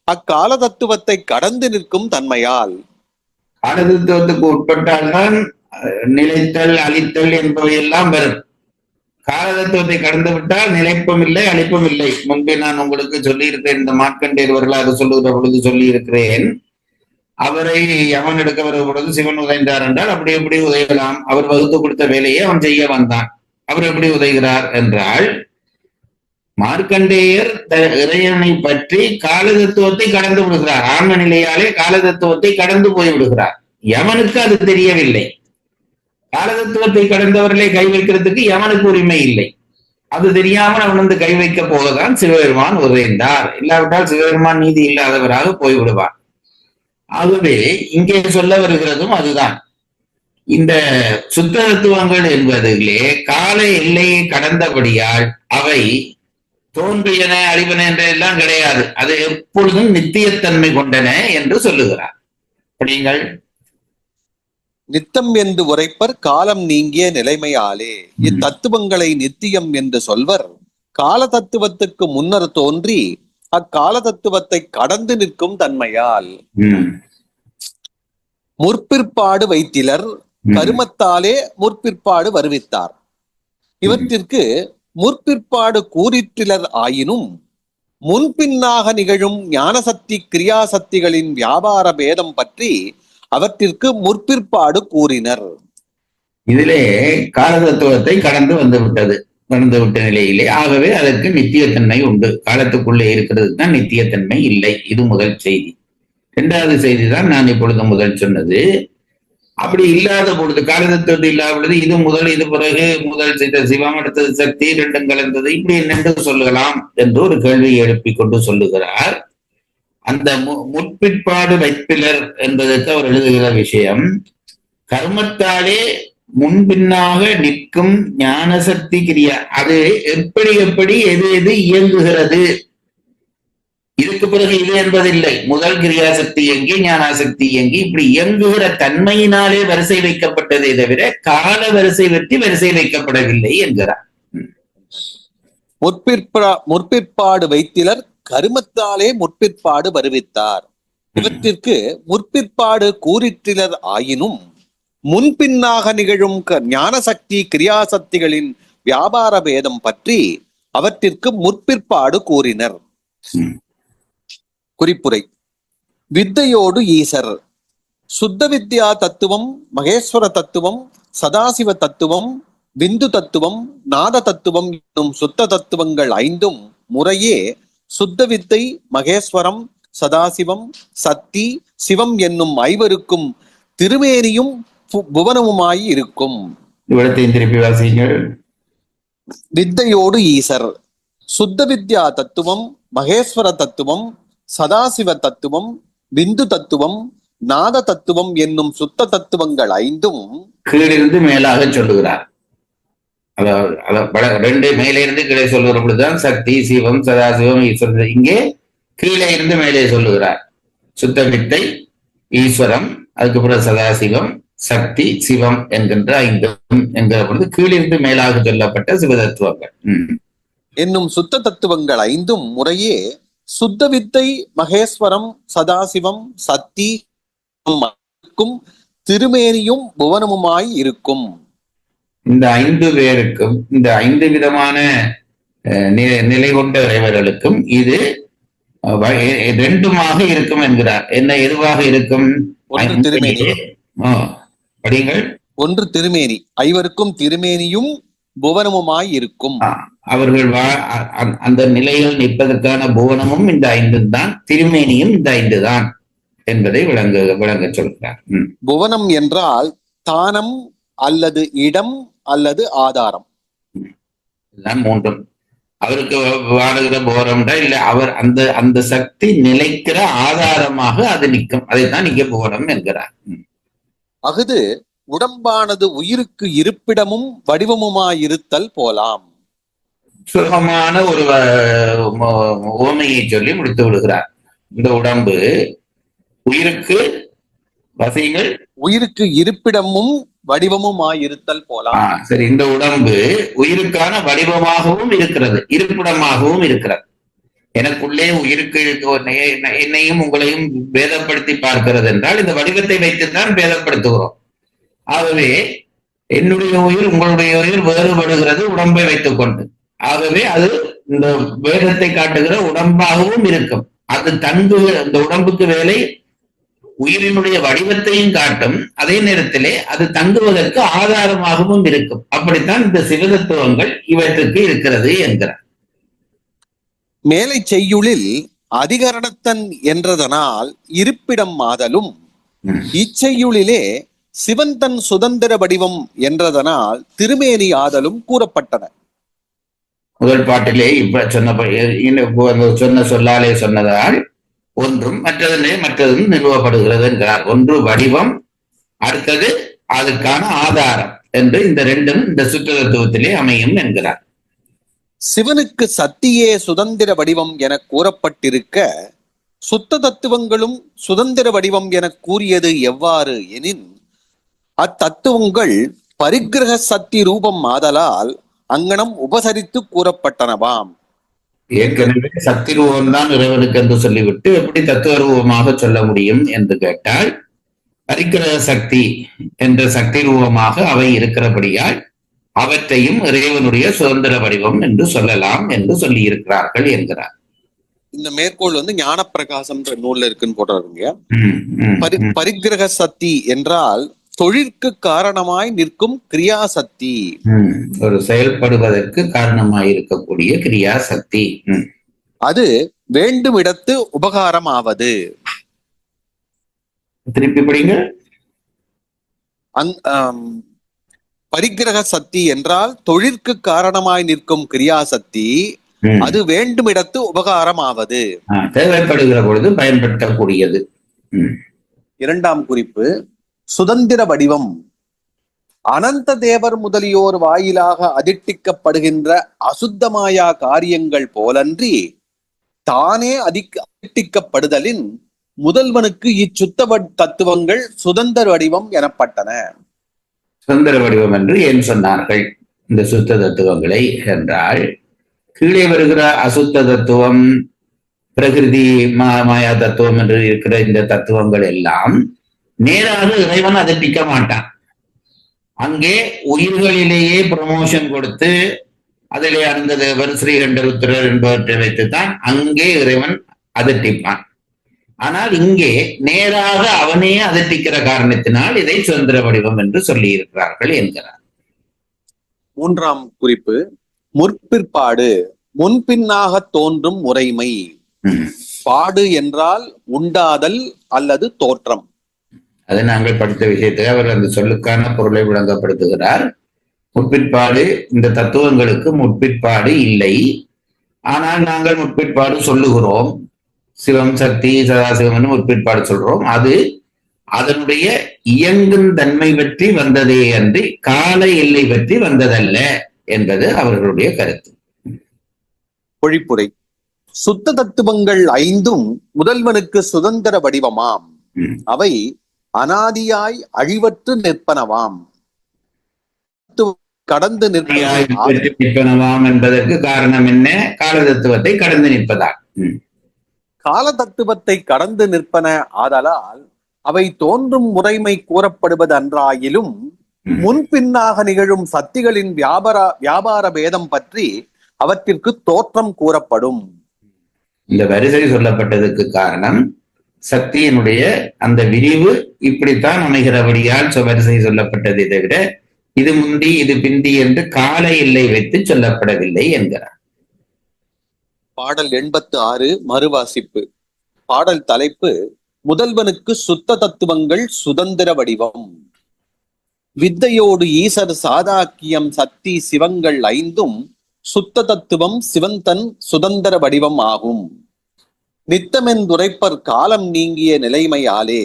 D: அக்கால தத்துவத்தை கடந்து நிற்கும் தன்மையால்.
C: கால தத்துவத்துக்கு உட்பட்டால்தான் நிலைத்தல், அழித்தல் என்பவையெல்லாம் வரும். கால தத்துவத்தை கடந்து விட்டால் நிலைப்பும் இல்லை, அழிப்பும் இல்லை. முன்பே நான் உங்களுக்கு சொல்லி இருக்கிறேன், இந்த மார்க்கண்டேயர் வரலாறு சொல்லுகிற பொழுது சொல்லி இருக்கிறேன். அவரை யமன் எடுக்க வருகிற பொழுது சிவன் உதைந்தார் என்றால் அப்படி எப்படி உதையலாம்? அவர் வகுத்து கொடுத்த வேலையை அவன் செய்ய வந்தான். அவர் எப்படி உதைகிறார் என்றால், மார்க்கண்டேயர் இறைவனை பற்றி கால தத்துவத்தை கடந்து விடுகிறார். ஆன்ம நிலையாலே கால தத்துவத்தை கடந்து போய் விடுகிறார். யமனுக்கு அது தெரியவில்லை. கால தத்துவத்தை கடந்தவர்களே கை வைக்கிறதுக்கு யமனுக்கு உரிமை இல்லை. அது தெரியாமல் அவன் வந்து கை வைக்க போகதான் சிவபெருமான் உதைந்தார். இல்லாவிட்டால் சிவபெருமான் நீதி இல்லாதவராக போய்விடுவார். ஆகவே இங்கே சொல்ல வருகிறதும் அதுதான். இந்த சுத்த தத்துவங்கள் என்பதிலே கால எல்லையை கடந்தபடியால் அவை தோன்றியன, அழிவன என்றெல்லாம் கிடையாது. அது எப்பொழுதும் நித்தியத்தன்மை கொண்டன என்று சொல்லுகிறார். படியுங்கள்.
D: நித்தம் என்று உரைப்பர் காலம் நீங்கிய நிலைமையாலே. இத்தத்துவங்களை நித்தியம் என்று சொல்வர் கால தத்துவத்துக்கு முன்னர் தோன்றி அக்கால தத்துவத்தை கடந்து நிற்கும் தன்மையால். முற்பிற்பாடு வைத்திலர் கருமத்தாலே முற்பிற்பாடு வருவித்தார். இவற்றிற்கு முற்பிற்பாடு கூறிற்றிலர் ஆயினும் முன்பின்னாக நிகழும் ஞானசக்தி கிரியாசக்திகளின் வியாபார பேதம் பற்றி அவற்றிற்கு முற்பிற்பாடு கூறினர்.
C: இதிலே கால தத்துவத்தை கடந்து விட்ட நிலையிலே ஆகவே அதற்கு நித்தியத்தன்மை உண்டு. காலத்துக்குள்ளே இருக்கிறது தான் நித்தியத்தன்மை இல்லை. இது முதல் செய்தி. இரண்டாவது செய்தி தான் நான் இப்பொழுது முதல் சொன்னது. அப்படி இல்லாத பொழுது, காலதத்துவம் இல்லாத பொழுது இது முதல் இது பிறகு, முதல் செய்த சிவம் அடுத்தது சக்தி, ரெண்டும் கலந்தது, இப்படி என்னென்று சொல்லலாம் என்று ஒரு கேள்வியை எழுப்பி கொண்டு சொல்லுகிறார். அந்த முற்பிற்பாடு வைப்பிலர் என்பதற்கு அவர் எழுதுகிற விஷயம், கர்மத்தாலே முன்பின்னாக நிற்கும் ஞானசக்தி கிரியா அது எப்படி எது இயங்குகிறது, இதுக்கு பிறகு இது என்பதில்லை. முதல் கிரியாசக்தி இயங்கி ஞானாசக்தி இயங்கி இப்படி இயங்குகிற தன்மையினாலே வரிசை வைக்கப்பட்டதை தவிர கால வரிசை வெற்றி வரிசை வைக்கப்படவில்லை என்கிறார்.
D: முற்பிற்பாடு வைத்திலர் கருமத்தாலே முற்பிற்பாடு வருவித்தார். இவற்றிற்கு முற்பிற்பாடு கூறிற்றிலர் ஆயினும் முன்பின்னாக நிகழும் ஞானசக்தி கிரியாசக்திகளின் வியாபார பேதம் பற்றி அவற்றிற்கு முற்பிற்பாடு கூறினர். குறிப்புரை: வித்தையோடு ஈசர். சுத்த வித்யா தத்துவம், மகேஸ்வர தத்துவம், சதாசிவ தத்துவம், விந்து தத்துவம், நாத தத்துவம் என்னும் சுத்த தத்துவங்கள் ஐந்தும் முறையே சுத்த வித்தை, மகேஸ்வரம், சதாசிவம், சக்தி, சிவம் என்னும் ஐவருக்கும் திருமேனியும் புவனமுமாய் இருக்கும்.
C: திருப்பி வாசிங்கள்.
D: வித்தையோடு ஈசர். சுத்த வித்யா தத்துவம், மகேஸ்வர தத்துவம், சதாசிவ தத்துவம், விந்து தத்துவம், நாத தத்துவம் என்னும் சுத்த தத்துவங்கள் ஐந்தும்
C: கீழிருந்து மேலாக சொல்லுகிறார். அதாவது ரெண்டு மேலே இருந்து கீழே சொல்லுகிற பொழுதுதான் சக்தி, சிவம், சதாசிவம், ஈஸ்வரன். இங்கே கீழே இருந்து மேலே சொல்லுகிறார். சுத்த வித்தை, ஈஸ்வரம், அதுக்கப்புறம் சதாசிவம், சக்தி, சிவம் என்கின்ற ஐந்தும் என்கிற பொழுது கீழிருந்து மேலாக சொல்லப்பட்ட சிவதத்துவங்கள்
D: என்னும் சுத்த தத்துவங்கள் ஐந்தும் முறையே சுத்த வித்தை, மகேஸ்வரம், சதாசிவம், சக்தி திருமேனியும் புவனமுமாய் இருக்கும்.
C: இந்த ஐந்து பேருக்கும், இந்த ஐந்து விதமான நிலை கொண்ட இறைவர்களுக்கும் இது ரெண்டுமாக இருக்கும் என்கிறார். என்ன எதுவாக இருக்கும்?
D: ஒன்று திருமேனி.
C: படிங்கள்.
D: ஒன்று திருமேனி, ஐவருக்கும் திருமேனியும் புவனமுமாய் இருக்கும்.
C: அவர்கள் அந்த நிலையில் நிற்பதற்கான புவனமும் இந்த ஐந்து தான், திருமேனியும் இந்த ஐந்து தான் என்பதை விளங்க சொல்கிறார்.
D: புவனம் என்றால் தானம் அல்லது இடம் அல்லது ஆதாரம்.
C: இதுதான் மூன்றும். அவருக்கு வாழுகிற புவனம்டா இல்ல, அவர் அந்த சக்தி நிலைக்கிற ஆதாரமாக அது நிற்கும். அதைத்தான் இங்கே புவனம் என்கிறார்.
D: அஃது உடம்பானது உயிருக்கு இருப்பிடமும் வடிவமுமாயிருத்தல் போலாம்.
C: சுகமான ஒரு ஓமையை சொல்லி முடித்து விடுகிறார். இந்த உடம்பு உயிருக்கு வசைகள்,
D: உயிருக்கு இருப்பிடமும் வடிவமுமாயிருத்தல் போலாம்.
C: சரி, இந்த உடம்பு உயிருக்கான வடிவமாகவும் இருக்கிறது, இருப்பிடமாகவும் இருக்கிறது. எனக்குள்ளே உயிருக்கு என்னையும் உங்களையும் பேதப்படுத்தி பார்க்கிறது என்றால் இந்த வடிவத்தை வைத்துத்தான் பேதப்படுத்துகிறோம். ஆகவே என்னுடைய உயிர் உங்களுடைய உயிர் வேறுபடுகிறது உடம்பை வைத்துக் கொண்டு. ஆகவே அது இந்த வேதத்தை காட்டுகிற உடம்பாகவும் இருக்கும். அது இந்த உடம்புக்கு வேலை உயிரினுடைய வடிவத்தையும் காட்டும், அதே நேரத்திலே அது தங்குவதற்கு ஆதாரமாகவும் இருக்கும். அப்படித்தான் இந்த சிவதத்துவங்கள் இவற்றுக்கு இருக்கிறது என்கிறார்.
D: மேலை செய்யுளில் அதிகரணத்தன் என்றதனால் இருப்பிடம் ஆதலும், இச்செய்யுளிலே சிவன் தன் சுதந்திர வடிவம் என்றதனால் திருமேனி ஆதலும் கூறப்பட்டன.
C: முதல் பாட்டிலே இப்ப சொன்ன சொல்லாலே சொன்னதால் ஒன்றும் மற்றதும் நிறுவப்படுகிறது என்கிறார். ஒன்று வடிவம், அடுத்தது அதுக்கான ஆதாரம் என்று இந்த ரெண்டும் இந்த சுற்றத்துவத்திலே அமையும் என்கிறார்.
D: சிவனுக்கு சக்தியே சுதந்திர வடிவம் என கூறப்பட்டிருக்க சுத்த தத்துவங்களும் சுதந்திர வடிவம் என கூறியது எவ்வாறு எனின், அத்தத்துவங்கள் பரிகிரக சக்தி ரூபம் ஆதலால் அங்கனம் உபசரித்து கூறப்பட்டனவாம்.
C: ஏற்கனவே சக்தி ரூபம் தான் இறைவனுக்கு என்று சொல்லிவிட்டு எப்படி தத்துவ ரூபமாக சொல்ல முடியும் என்று கேட்டால், பரிகிரக சக்தி என்ற சக்தி ரூபமாக அவை இருக்கிறபடியால் அவற்றையும் இறைவனுடைய சுதந்திர வடிவம் என்று சொல்லலாம் என்று சொல்லி இருக்கிறார்கள் என்கிறார்.
D: இந்த மேற்கோள் வந்து ஞானப்பிரகாசம்ன்ற நூல்ல இருக்குன்னு போடுறாருங்க.
C: ம், ம், ம்.
D: பரிக்கிரக சக்தி என்றால் தொழிற்கு காரணமாய் நிற்கும் கிரியா சக்தி.
C: ஒரு செயல்படுவதற்கு காரணமாய் இருக்கக்கூடிய கிரியா சக்தி.
D: அது வேண்டும் இடத்து உபகாரம் ஆவது.
C: திருப்பி படிங்க.
D: பரிக்கிரக சக்தி என்றால் தொழிற்கு காரணமாய் நிற்கும் கிரியா சக்தி, அது வேண்டும் இடத்து உபகாரம் ஆவது.
C: தேவைப்படுகிற பொழுது பயன்படுத்தக்கூடியது.
D: இரண்டாம் குறிப்பு சுதந்திர வடிவம். அனந்த தேவர் முதலியோர் வாயிலாக அதிட்டிக்கப்படுகின்ற அசுத்தமாயா காரியங்கள் போலன்றி தானே அதிட்டிக்கப்படுதலின் முதல்வனுக்கு இச்சுத்த தத்துவங்கள் சுதந்திர வடிவம் எனப்பட்டன.
C: சுதந்திர வடிவம் என்று ஏன் சொன்னார்கள் இந்த சுத்த தத்துவங்களை என்றால், கீழே வருகிற அசுத்த தத்துவம், பிரகிருதி மாயா தத்துவம் என்று இருக்கிற இந்த தத்துவங்கள் எல்லாம் நேராக இறைவன் அதிர்ப்பிக்க மாட்டான். அங்கே உயிர்களிலேயே ப்ரமோஷன் கொடுத்து அதிலே அந்த தேவர் ஸ்ரீகண்டருத்திரர் என்பவற்றை வைத்துத்தான் அங்கே இறைவன் அதிர்ட்டிப்பான். ஆனால் இங்கே நேராக அவனே அதிர்ட்டிக்கிற காரணத்தினால் இதை சுதந்திர வடிவம் என்று சொல்லி இருக்கிறார்கள் என்கிறார்.
D: மூன்றாம் குறிப்பு முற்பிற்பாடு. முன்பின்னாக தோன்றும் முறைமை. பாடு என்றால் உண்டாதல் அல்லது தோற்றம்.
C: அதை நாங்கள் படித்த விஷயத்தை அவர் அந்த சொல்லுக்கான பொருளை விளங்கப்படுத்துகிறார். முற்பிற்பாடு, இந்த தத்துவங்களுக்கு முற்பிற்பாடு இல்லை. ஆனால் நாங்கள் முற்பிற்பாடு சொல்லுகிறோம். சிவம், சக்தி, சதாசிவம் முற்பிற்பாடு சொல்றோம். அது அதனுடைய இயங்கும் தன்மை பற்றி வந்ததே அன்றி கால எல்லை பற்றி வந்ததல்ல என்பது அவர்களுடைய கருத்து.
D: பொழிப்புரை. சுத்த தத்துவங்கள் ஐந்தும் முதல்வனுக்கு சுதந்திர வடிவமாம். அவை அனாதியாய் அழிவற்று நிற்பனவாம். கடந்து
C: நிற்பனவாம் என்பதற்கு காரணம் என்ன? கால தத்துவத்தை கடந்து நிற்பதால்.
D: கால தத்துவத்தை கடந்து நிற்பன ஆதலால் அவை தோன்றும் முறைமை கூறப்படுவது அன்றாயிலும் முன்பின்னாக நிகழும் சக்திகளின் வியாபார பேதம் பற்றி அவற்றிற்கு தோற்றம் கூறப்படும்.
C: இந்த வரிசை சொல்லப்பட்டதுக்கு காரணம் சக்தியினுடைய அந்த விரிவு இப்படித்தான் அமைகிறபடியால் வரிசை சொல்லப்பட்டதை தவிர இது முந்தி இது பிந்தி என்று கால எல்லை வைத்து சொல்லப்படவில்லை என்கிறார்.
D: பாடல் 86 மறுவாசிப்பு. பாடல் தலைப்பு முதல்வனுக்கு சுத்த தத்துவங்கள் சுதந்திர வடிவம். வித்தையோடு ஈசர் சாதாக்கியம் சக்தி சிவங்கள் ஐந்தும் சுத்த தத்துவம் சிவந்தன் சுதந்திர வடிவம் ஆகும். நித்தமென்றுரைப்பர் காலம் நீங்கிய நிலைமையாலே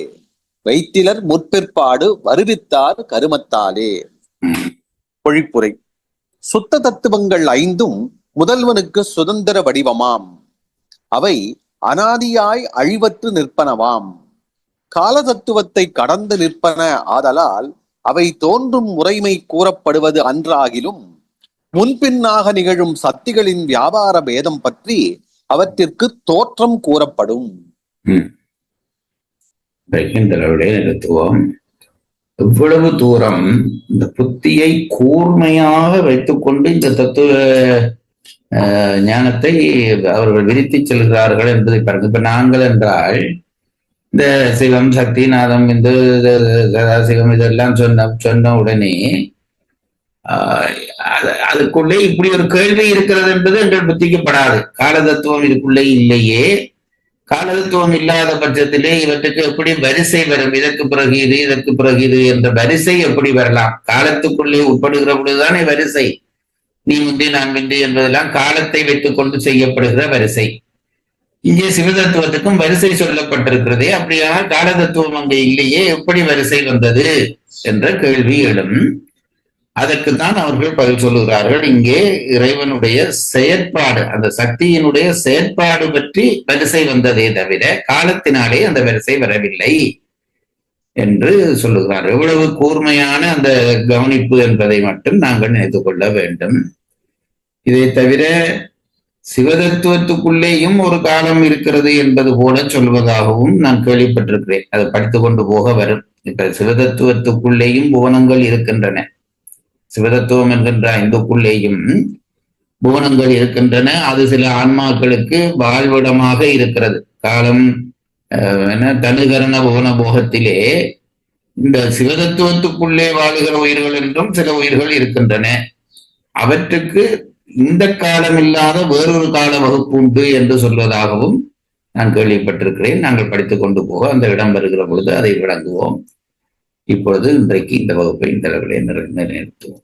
D: வைத்திலர் முற்பிற்பாடு வருவித்தார் கருமத்தாலே. பொழிப்புரை. சுத்த தத்துவங்கள் ஐந்தும் முதல்வனுக்கு சுதந்திர வடிவமாம். அவை அனாதியாய் அழிவற்று நிற்பனவாம். கால தத்துவத்தை கடந்து நிற்பன ஆதலால் அவை தோன்றும் முறைமை கூறப்படுவது அன்றாகிலும் முன்பின்னாக நிகழும் சக்திகளின் வியாபார பேதம் பற்றி அவற்றிற்கு தோற்றம் கூறப்படும்.
C: நிறுத்துவோம். எவ்வளவு தூரம் இந்த புத்தியை கூர்மையாக வைத்துக்கொண்டு இந்த தத்துவ ஞானத்தை அவர்கள் விரித்து செல்கிறார்கள் என்பதை பாருங்க. இப்ப நாங்கள் என்றால் இந்த சிவம், சக்தி, நாதம், இந்து, சதாசிவம் இதெல்லாம் சொன்ன உடனே அதுக்குள்ளே இப்படி ஒரு கேள்வி இருக்கிறது என்பது எங்கள் புத்திக்கப்படாது. கால தத்துவம் இதுக்குள்ளே இல்லையே. கால தத்துவம் இல்லாத பட்சத்திலே இவற்றுக்கு எப்படி வரிசை வரும்? இதற்கு பிறகு இது, இதற்கு பிறகு இது என்ற வரிசை எப்படி வரலாம்? காலத்துக்குள்ளே உட்படுகிற பொழுதுதானே வரிசை. நீ முந்தி நான் முந்தி என்பதெல்லாம் காலத்தை வைத்துக் கொண்டு செய்யப்படுகிற வரிசை. இங்கே சிவதத்துவத்துக்கும் வரிசை சொல்லப்பட்டிருக்கிறதே. அப்படியாக கால தத்துவம் அங்கே இல்லையே, எப்படி வரிசை வந்தது என்ற கேள்வி எழும். அதற்குத்தான் அவர்கள் பதில் சொல்லுகிறார்கள். இங்கே இறைவனுடைய செயற்பாடு, அந்த சக்தியினுடைய செயற்பாடு பற்றி வரிசை வந்ததே தவிர காலத்தினாலே அந்த வரிசை வரவில்லை என்று சொல்லுகிறார். எவ்வளவு கூர்மையான அந்த கவனிப்பு என்பதை மட்டும் நாங்கள் நினைத்துக் கொள்ள வேண்டும். இதை தவிர சிவதத்துவத்துக்குள்ளேயும் ஒரு காலம் இருக்கிறது என்பது போல சொல்வதாகவும் நான் கேள்விப்பட்டிருக்கிறேன். அதை படித்து கொண்டு போக வரும். இப்ப சிவதத்துவத்துக்குள்ளேயும் புவனங்கள் இருக்கின்றன. சிவதத்துவம் என்கின்ற ஐந்துக்குள்ளேயும் புவனங்கள் இருக்கின்றன. அது சில ஆன்மாக்களுக்கு வாழ்விடமாக இருக்கிறது. காலம் தனுகரண புவன போகத்திலே இந்த சிவதத்துவத்துக்குள்ளே வாழுகிற உயிர்கள் என்றும் சில உயிர்கள் இருக்கின்றன. அவற்றுக்கு இந்த காலம் இல்லாத வேறொரு கால வகுப்பு உண்டு என்று சொல்வதாகவும் நான் கேள்விப்பட்டிருக்கிறேன். நாங்கள் படித்துக் கொண்டு போக அந்த இடம் வருகிற பொழுது அதை விளங்குவோம். இப்பொழுது இன்றைக்கு இந்த வகுப்பை இந்த அளவிலே நிறுத்துவோம்.